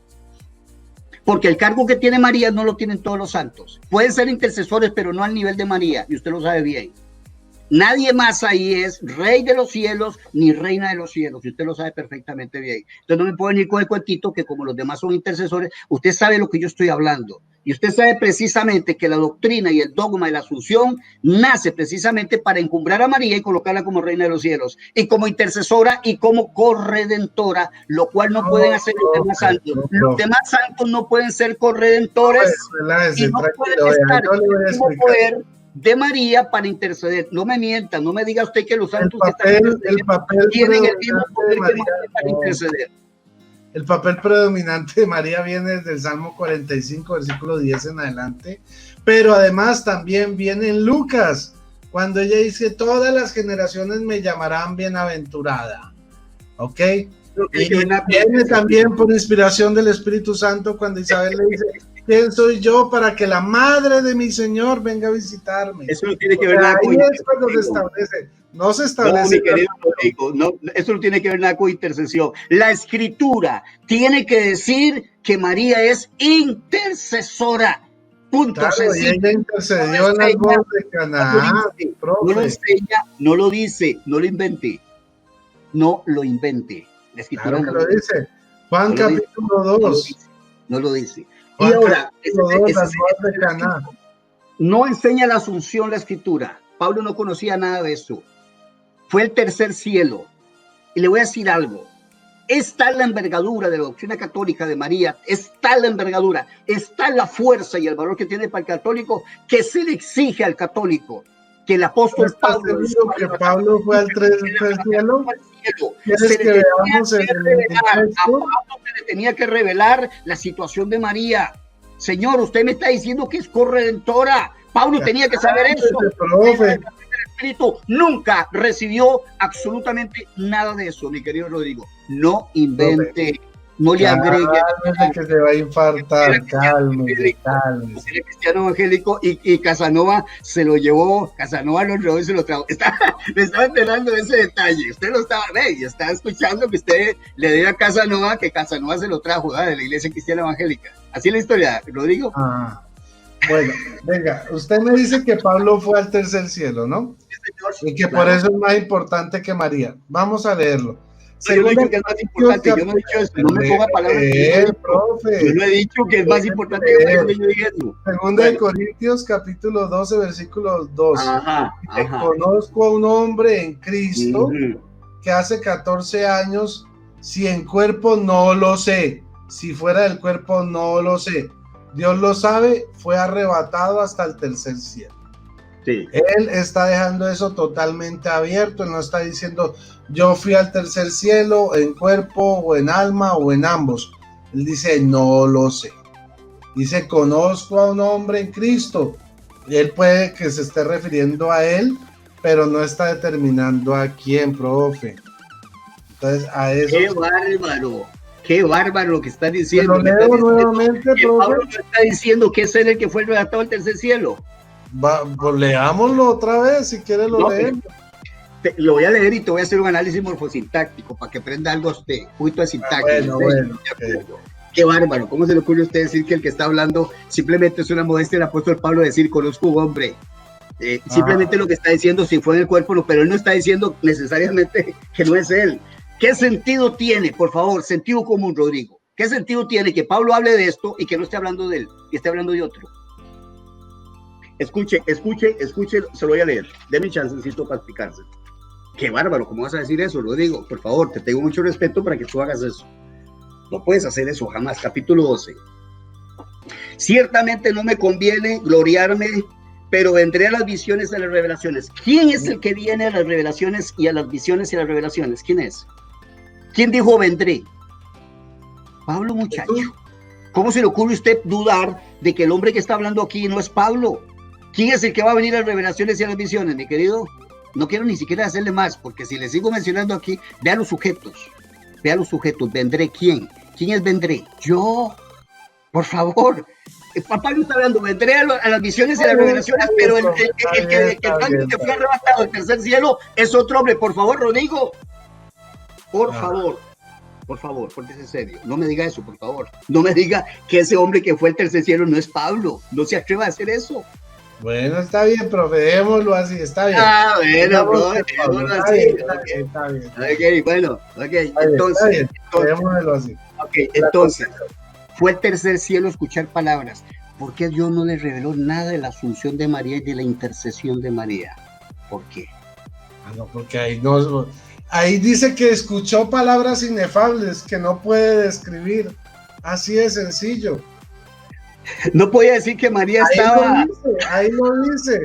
Porque el cargo que tiene María no lo tienen todos los santos. Pueden ser intercesores, pero no al nivel de María, y usted lo sabe bien. Nadie más ahí es rey de los cielos ni reina de los cielos, y usted lo sabe perfectamente bien. Entonces no me pueden ir con el cuentito que como los demás son intercesores, usted sabe lo que yo estoy hablando. Y usted sabe precisamente que la doctrina y el dogma de la asunción nace precisamente para encumbrar a María y colocarla como reina de los cielos, y como intercesora y como corredentora, lo cual no pueden hacer los demás santos. Los demás santos no pueden ser corredentores y no pueden estar en el mismo poder de María para interceder. No me mienta, no me diga usted que los santos tienen el mismo poder que María para interceder. El papel predominante de María viene desde el Salmo 45, versículo 10 en adelante, pero además también viene en Lucas, cuando ella dice, todas las generaciones me llamarán bienaventurada, ¿ok? Y viene también por inspiración del Espíritu Santo cuando Isabel le dice, ¿quién soy yo para que la madre de mi Señor venga a visitarme? Eso no tiene que ver nada con intercesión. Cuando se establece, no se establece. No, mi querido Rodrigo, no, eso no tiene que ver nada con intercesión. La Escritura tiene que decir que María es intercesora. Punto. Claro, y ella intercedió en las bodas de Canaán. No lo dice, no lo invente. No lo invente. La Escritura claro que lo dice. Juan capítulo 2. No lo dice. Juan y ahora, no enseña la asunción la Escritura. Pablo no conocía nada de eso. Fue el tercer cielo. Y le voy a decir algo. Es tal la envergadura de la doctrina católica de María, es tal la envergadura, es tal la fuerza y el valor que tiene para el católico, que se le exige al católico que el apóstol Pablo... que Pablo fue al tercer cielo? ¿Quieres que veamos a Pablo se le tenía que revelar la situación de María? Señor, usted me está diciendo que es corredentora. Pablo tenía que saber eso. Profe. El Espíritu nunca recibió absolutamente nada de eso, mi querido Rodrigo. No invente, no le agregue. Cálmese que se va a infartar, cálmese. Era cristiano evangélico y Casanova se lo llevó, Casanova lo llevó y se lo trajo. Me estaba enterando de ese detalle. Usted lo estaba, y estaba escuchando que usted le dio a Casanova que Casanova se lo trajo, ¿verdad? De la iglesia cristiana evangélica. Así es la historia, Rodrigo. Bueno, venga, usted me dice que Pablo fue al tercer cielo, ¿no? Y que por eso es más importante que María. Vamos a leerlo. Yo no he dicho que es más importante, yo no he dicho eso, no me ponga palabras. Profe. Yo no he dicho que es más importante que María, yo dije eso. Segunda de Corintios, capítulo 12, versículo 2. Conozco a un hombre en Cristo que hace 14 años, si en cuerpo no lo sé, si fuera del cuerpo no lo sé. Dios lo sabe, fue arrebatado hasta el tercer cielo. Sí. Él está dejando eso totalmente abierto, él no está diciendo yo fui al tercer cielo en cuerpo o en alma o en ambos. Él dice no lo sé. Dice conozco a un hombre en Cristo. Él puede que se esté refiriendo a él, pero no está determinando a quién, profe. Entonces a eso. ¡Qué bárbaro! ¡Qué bárbaro lo que está diciendo! Lo leo nuevamente, que Pablo no está diciendo que es él el que fue arrebatado al tercer cielo. Pues leámoslo otra vez, si quiere lo leemos. Lo voy a leer y te voy a hacer un análisis morfosintáctico para que aprenda algo usted, un poquito de sintaxis. Bueno. Qué bárbaro, ¿cómo se le ocurre a usted decir que el que está hablando simplemente es una modestia del apóstol Pablo decir conozco un hombre? Simplemente lo que está diciendo si fue en el cuerpo, no, pero él no está diciendo necesariamente que no es él. ¿Qué sentido tiene, por favor, sentido común, Rodrigo? ¿Qué sentido tiene que Pablo hable de esto y que no esté hablando de él, que esté hablando de otro? Escuche, se lo voy a leer. Deme chancecito para explicarse. Qué bárbaro, ¿cómo vas a decir eso, Rodrigo? Por favor, te tengo mucho respeto para que tú hagas eso. No puedes hacer eso jamás. Capítulo 12. Ciertamente no me conviene gloriarme, pero vendré a las visiones y a las revelaciones. ¿Quién es el que viene a las revelaciones y a las visiones y a las revelaciones? ¿Quién es? ¿Quién dijo vendré? Pablo, muchacho. ¿Cómo se le ocurre a usted dudar de que el hombre que está hablando aquí no es Pablo? ¿Quién es el que va a venir a las revelaciones y a las visiones, mi querido? No quiero ni siquiera hacerle más, porque si le sigo mencionando aquí, vea los sujetos. ¿Vendré quién? ¿Quién es vendré? Yo. Por favor. Pablo está hablando, vendré a las visiones y a las revelaciones, pero el que fue arrebatado al tercer cielo es otro hombre. Por favor, Rodrigo. Por favor, pórtese serio. No me diga eso, por favor. No me diga que ese hombre que fue al tercer cielo no es Pablo. No se atreva a hacer eso. Bueno, está bien, profe, démoslo así, está bien. Bueno, bro, démoslo así. Está bien. Ok, bueno, entonces, démoslo así. Ok, entonces, fue el tercer cielo escuchar palabras. ¿Por qué Dios no le reveló nada de la asunción de María y de la intercesión de María? ¿Por qué? No, porque ahí dice que escuchó palabras inefables que no puede describir. Así de sencillo. No podía decir que María estaba. Ahí lo dice.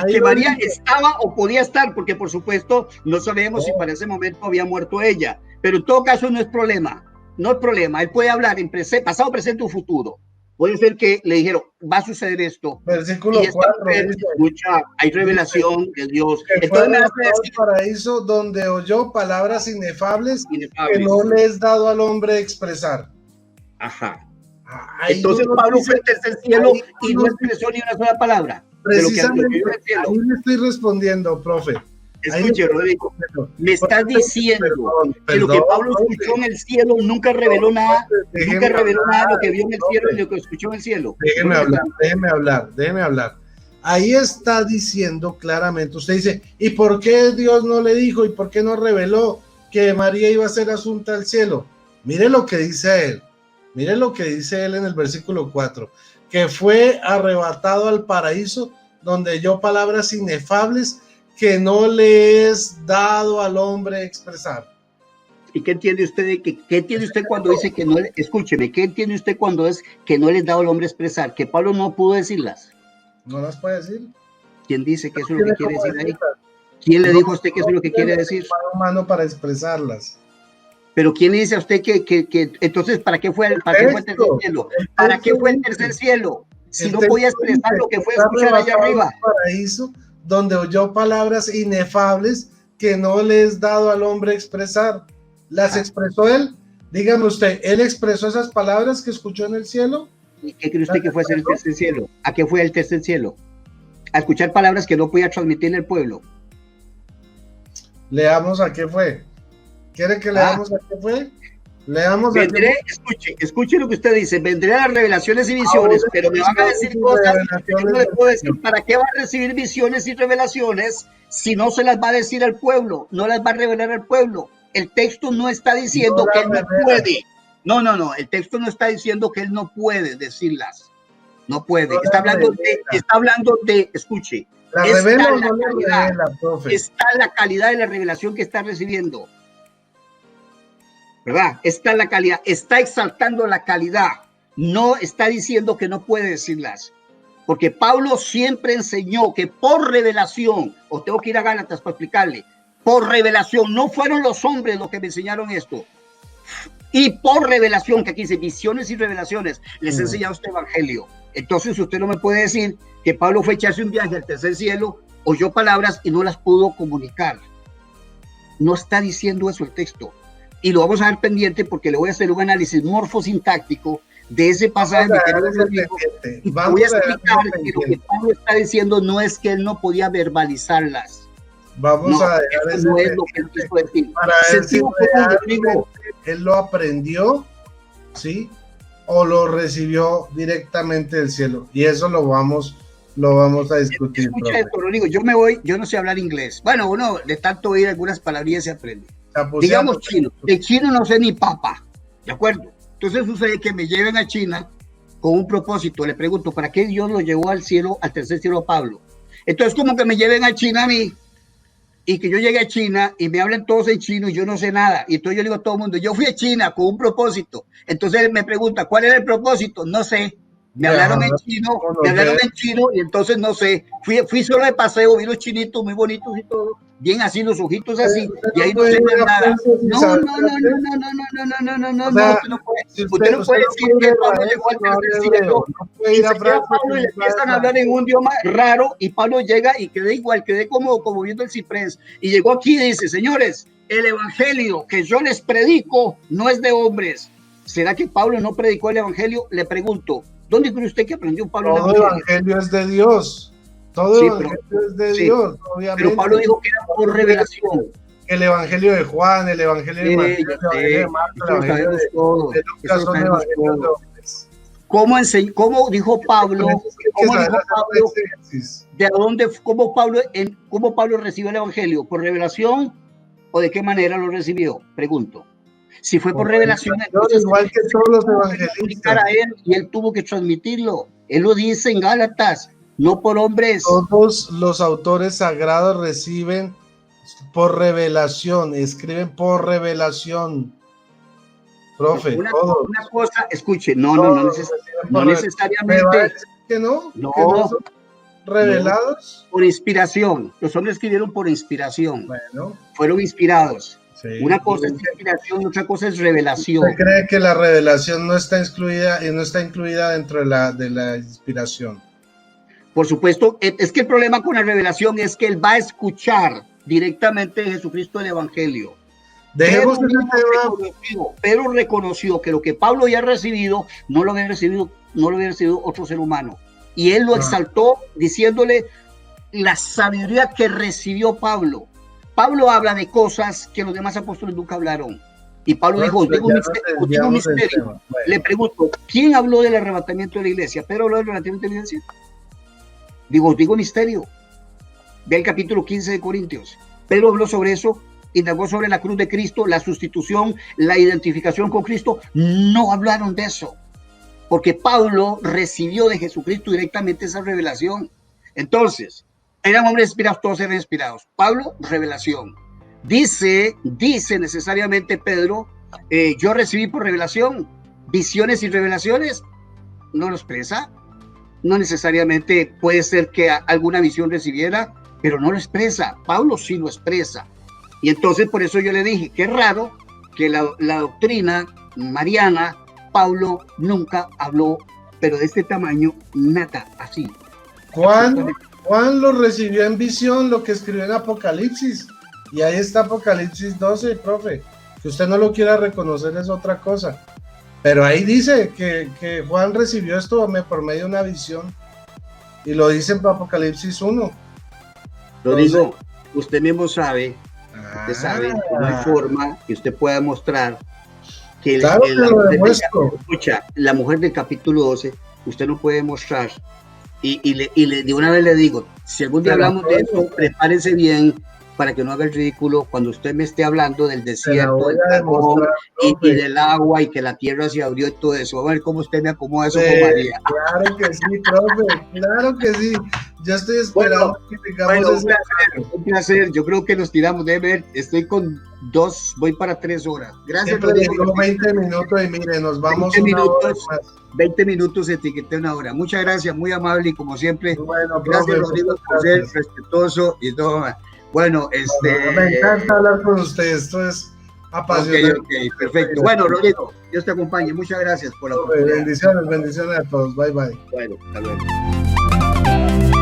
Que María estaba o podía estar, porque por supuesto no sabemos si para ese momento había muerto ella. Pero en todo caso no es problema. No es problema. Él puede hablar en pasado, presente o futuro. Puede ser que le dijeron, va a suceder esto. Versículo 4. Hay revelación de Dios. Entonces me hace decir paraíso donde oyó palabras inefables que no le es dado al hombre expresar. Ajá. Entonces Pablo fue al tercer cielo y no expresó ni una sola palabra. Precisamente, ahí le estoy respondiendo, profe. Escuche, Rodrigo, me estás diciendo que lo que Pablo escuchó en el cielo nunca reveló nada, nunca reveló nada de lo que vio en el cielo y lo que escuchó en el cielo. Déjeme hablar. Ahí está diciendo claramente, usted dice, ¿y por qué Dios no le dijo y por qué no reveló que María iba a ser asunta al cielo? Mire lo que dice él. Mire lo que dice él en el versículo 4, que fue arrebatado al paraíso donde oyó palabras inefables que no le es dado al hombre expresar. ¿Y qué entiende usted qué entiende usted cuando dice que no? Escúcheme, ¿qué entiende usted cuando es que no le es dado al hombre expresar? ¿Que Pablo no pudo decirlas? ¿No las puede decir? ¿Quién dice que eso es lo que quiere decir ahí? ¿Quién le dijo a usted que eso es lo que quiere decir? Humano para expresarlas. Pero ¿quién le dice a usted que entonces ¿para qué fue el tercer cielo? ¿Para qué fue el tercer cielo? Si no podía expresar lo que fue escuchar allá arriba. Paraíso, donde oyó palabras inefables que no le es dado al hombre expresar. ¿Las expresó él? Dígame usted, ¿él expresó esas palabras que escuchó en el cielo? ¿Y qué cree usted que fue el tercer cielo? ¿A qué fue el tercer cielo? A escuchar palabras que no podía transmitirle al pueblo. Leamos a qué fue. ¿Quiere que leamos a qué fue? Leamos vendré, escuche lo que usted dice, vendré a las revelaciones y visiones, pero me van a decir cosas que yo no le puedo decir. ¿Para qué va a recibir visiones y revelaciones si no se las va a decir al pueblo? No las va a revelar al pueblo. El texto no está diciendo que él no puede. No, el texto no está diciendo que él no puede decirlas. No puede. Está hablando de, escuche, ¿la revela o no la revela, profe? Está la calidad de la revelación que está recibiendo. ¿Verdad? Está la calidad, está exaltando la calidad, no está diciendo que no puede decirlas, porque Pablo siempre enseñó que por revelación, o tengo que ir a Gálatas para explicarle, por revelación, no fueron los hombres los que me enseñaron esto, y por revelación, que aquí dice visiones y revelaciones, les he enseñado este evangelio. Entonces usted no me puede decir que Pablo fue a echarse un viaje al tercer cielo, oyó palabras y no las pudo comunicar. No está diciendo eso el texto. Y lo vamos a ver pendiente porque le voy a hacer un análisis morfosintáctico de ese pasaje. Voy a explicar que lo que Pablo está diciendo no es que él no podía verbalizarlas. Vamos a dejar eso no es lo que él quiso decir. Para ver si él lo aprendió, ¿sí? O lo recibió directamente del cielo. Y eso lo vamos a discutir. Escucha esto, Rodrigo, yo no sé hablar inglés. Bueno, uno de tanto oír algunas palabrillas se aprende. Digamos chino, de chino no sé ni papa, ¿de acuerdo? Entonces sucede que me lleven a China con un propósito. Le pregunto, ¿para qué Dios lo llevó al cielo, al tercer cielo a Pablo? Entonces como que me lleven a China a mí y que yo llegue a China y me hablen todos en chino y yo no sé nada. Y entonces yo le digo a todo el mundo, yo fui a China con un propósito. Entonces él me pregunta, ¿cuál era el propósito? No sé. Me hablaron en chino y entonces no sé, fui solo de paseo, vi los chinitos muy bonitos y todo, bien así, los ojitos así, y ahí no sé nada. No, usted no puede decir que Pablo llegó al tercer cielo, y se queda Pablo y le empiezan a hablar en un idioma raro, y Pablo llega y quedé igual, quedé como viendo el ciprés, y llegó aquí y dice, señores, el evangelio que yo les predico no es de hombres. ¿Será que Pablo no predicó el evangelio? Le pregunto, ¿dónde cree usted que aprendió Pablo el evangelio? Todo evangelio es de Dios. Todo evangelio es de Dios, obviamente. Pero Pablo dijo que era por revelación. El evangelio de Juan, el evangelio de Mateo, el evangelio de Marcos, el evangelio de Lucas son evangelios de hombres. ¿Cómo dijo Pablo? ¿De dónde? ¿Cómo Pablo recibió el evangelio? ¿Por revelación o de qué manera lo recibió? Pregunto. Si fue por revelación, entonces igual que todos los evangelistas. Y él tuvo que transmitirlo. Él lo dice en Gálatas, no por hombres. Todos los autores sagrados reciben por revelación, escriben por revelación. Profe, una cosa, escuche, no necesariamente. ¿Que no? No, ¿que no son revelados? No, por inspiración. Los hombres escribieron por inspiración. Bueno. Fueron inspirados. Sí, una cosa es inspiración, otra cosa es revelación. ¿Usted cree que la revelación no está incluida dentro de la inspiración? Por supuesto, es que el problema con la revelación es que él va a escuchar directamente de Jesucristo el evangelio. Pero reconoció que lo que Pablo había recibido no lo había recibido otro ser humano. Y él lo exaltó diciéndole la sabiduría que recibió Pablo. Pablo habla de cosas que los demás apóstoles nunca hablaron. Y Pablo dijo, digo un misterio. Le pregunto, ¿quién habló del arrebatamiento de la iglesia? ¿Pedro habló del arrebatamiento de la iglesia? Digo misterio. Ve el capítulo 15 de Corintios. Pedro habló sobre eso, indagó sobre la cruz de Cristo, la sustitución, la identificación con Cristo. No hablaron de eso. Porque Pablo recibió de Jesucristo directamente esa revelación. Entonces, eran hombres inspirados, todos eran inspirados. Pablo, revelación. Dice necesariamente Pedro, yo recibí por revelación, visiones y revelaciones. No lo expresa. No necesariamente puede ser que alguna visión recibiera, pero no lo expresa. Pablo sí lo expresa. Y entonces por eso yo le dije, qué raro que la doctrina mariana, Pablo nunca habló, pero de este tamaño, nada, así. Juan lo recibió en visión, lo que escribió en Apocalipsis, y ahí está Apocalipsis 12, profe, que usted no lo quiera reconocer es otra cosa, pero ahí dice que Juan recibió esto por medio de una visión, y lo dice en Apocalipsis 1. Lo digo, usted mismo sabe, usted sabe, no hay forma que usted pueda mostrar que claro que lo demuestro. Escucha, la mujer del capítulo 12, usted no puede mostrar. Y de una vez le digo, si algún día hablamos de eso, prepárense bien para que no haga el ridículo cuando usted me esté hablando del desierto, del carbón y del agua y que la tierra se abrió y todo eso. A ver cómo usted me acomoda eso con María. Claro que sí, profe, claro que sí. Ya estoy esperando que tengamos un placer. Yo creo que nos tiramos de ver. Estoy con 2, voy para 3 horas. Gracias, Rodrigo. 20 minutos y mire, nos vamos 20 minutos, 20 minutos, etiqueté una hora. Muchas gracias, muy amable y como siempre. Bueno, gracias, profe, Rodrigo, por ser respetuoso y todo. Bueno, me encanta hablar con usted, esto es apasionante. Okay, perfecto. Bueno, Rodrigo, Dios te acompañe. Muchas gracias por la oportunidad. Bendiciones a todos. Bye, bye. Bueno, hasta luego.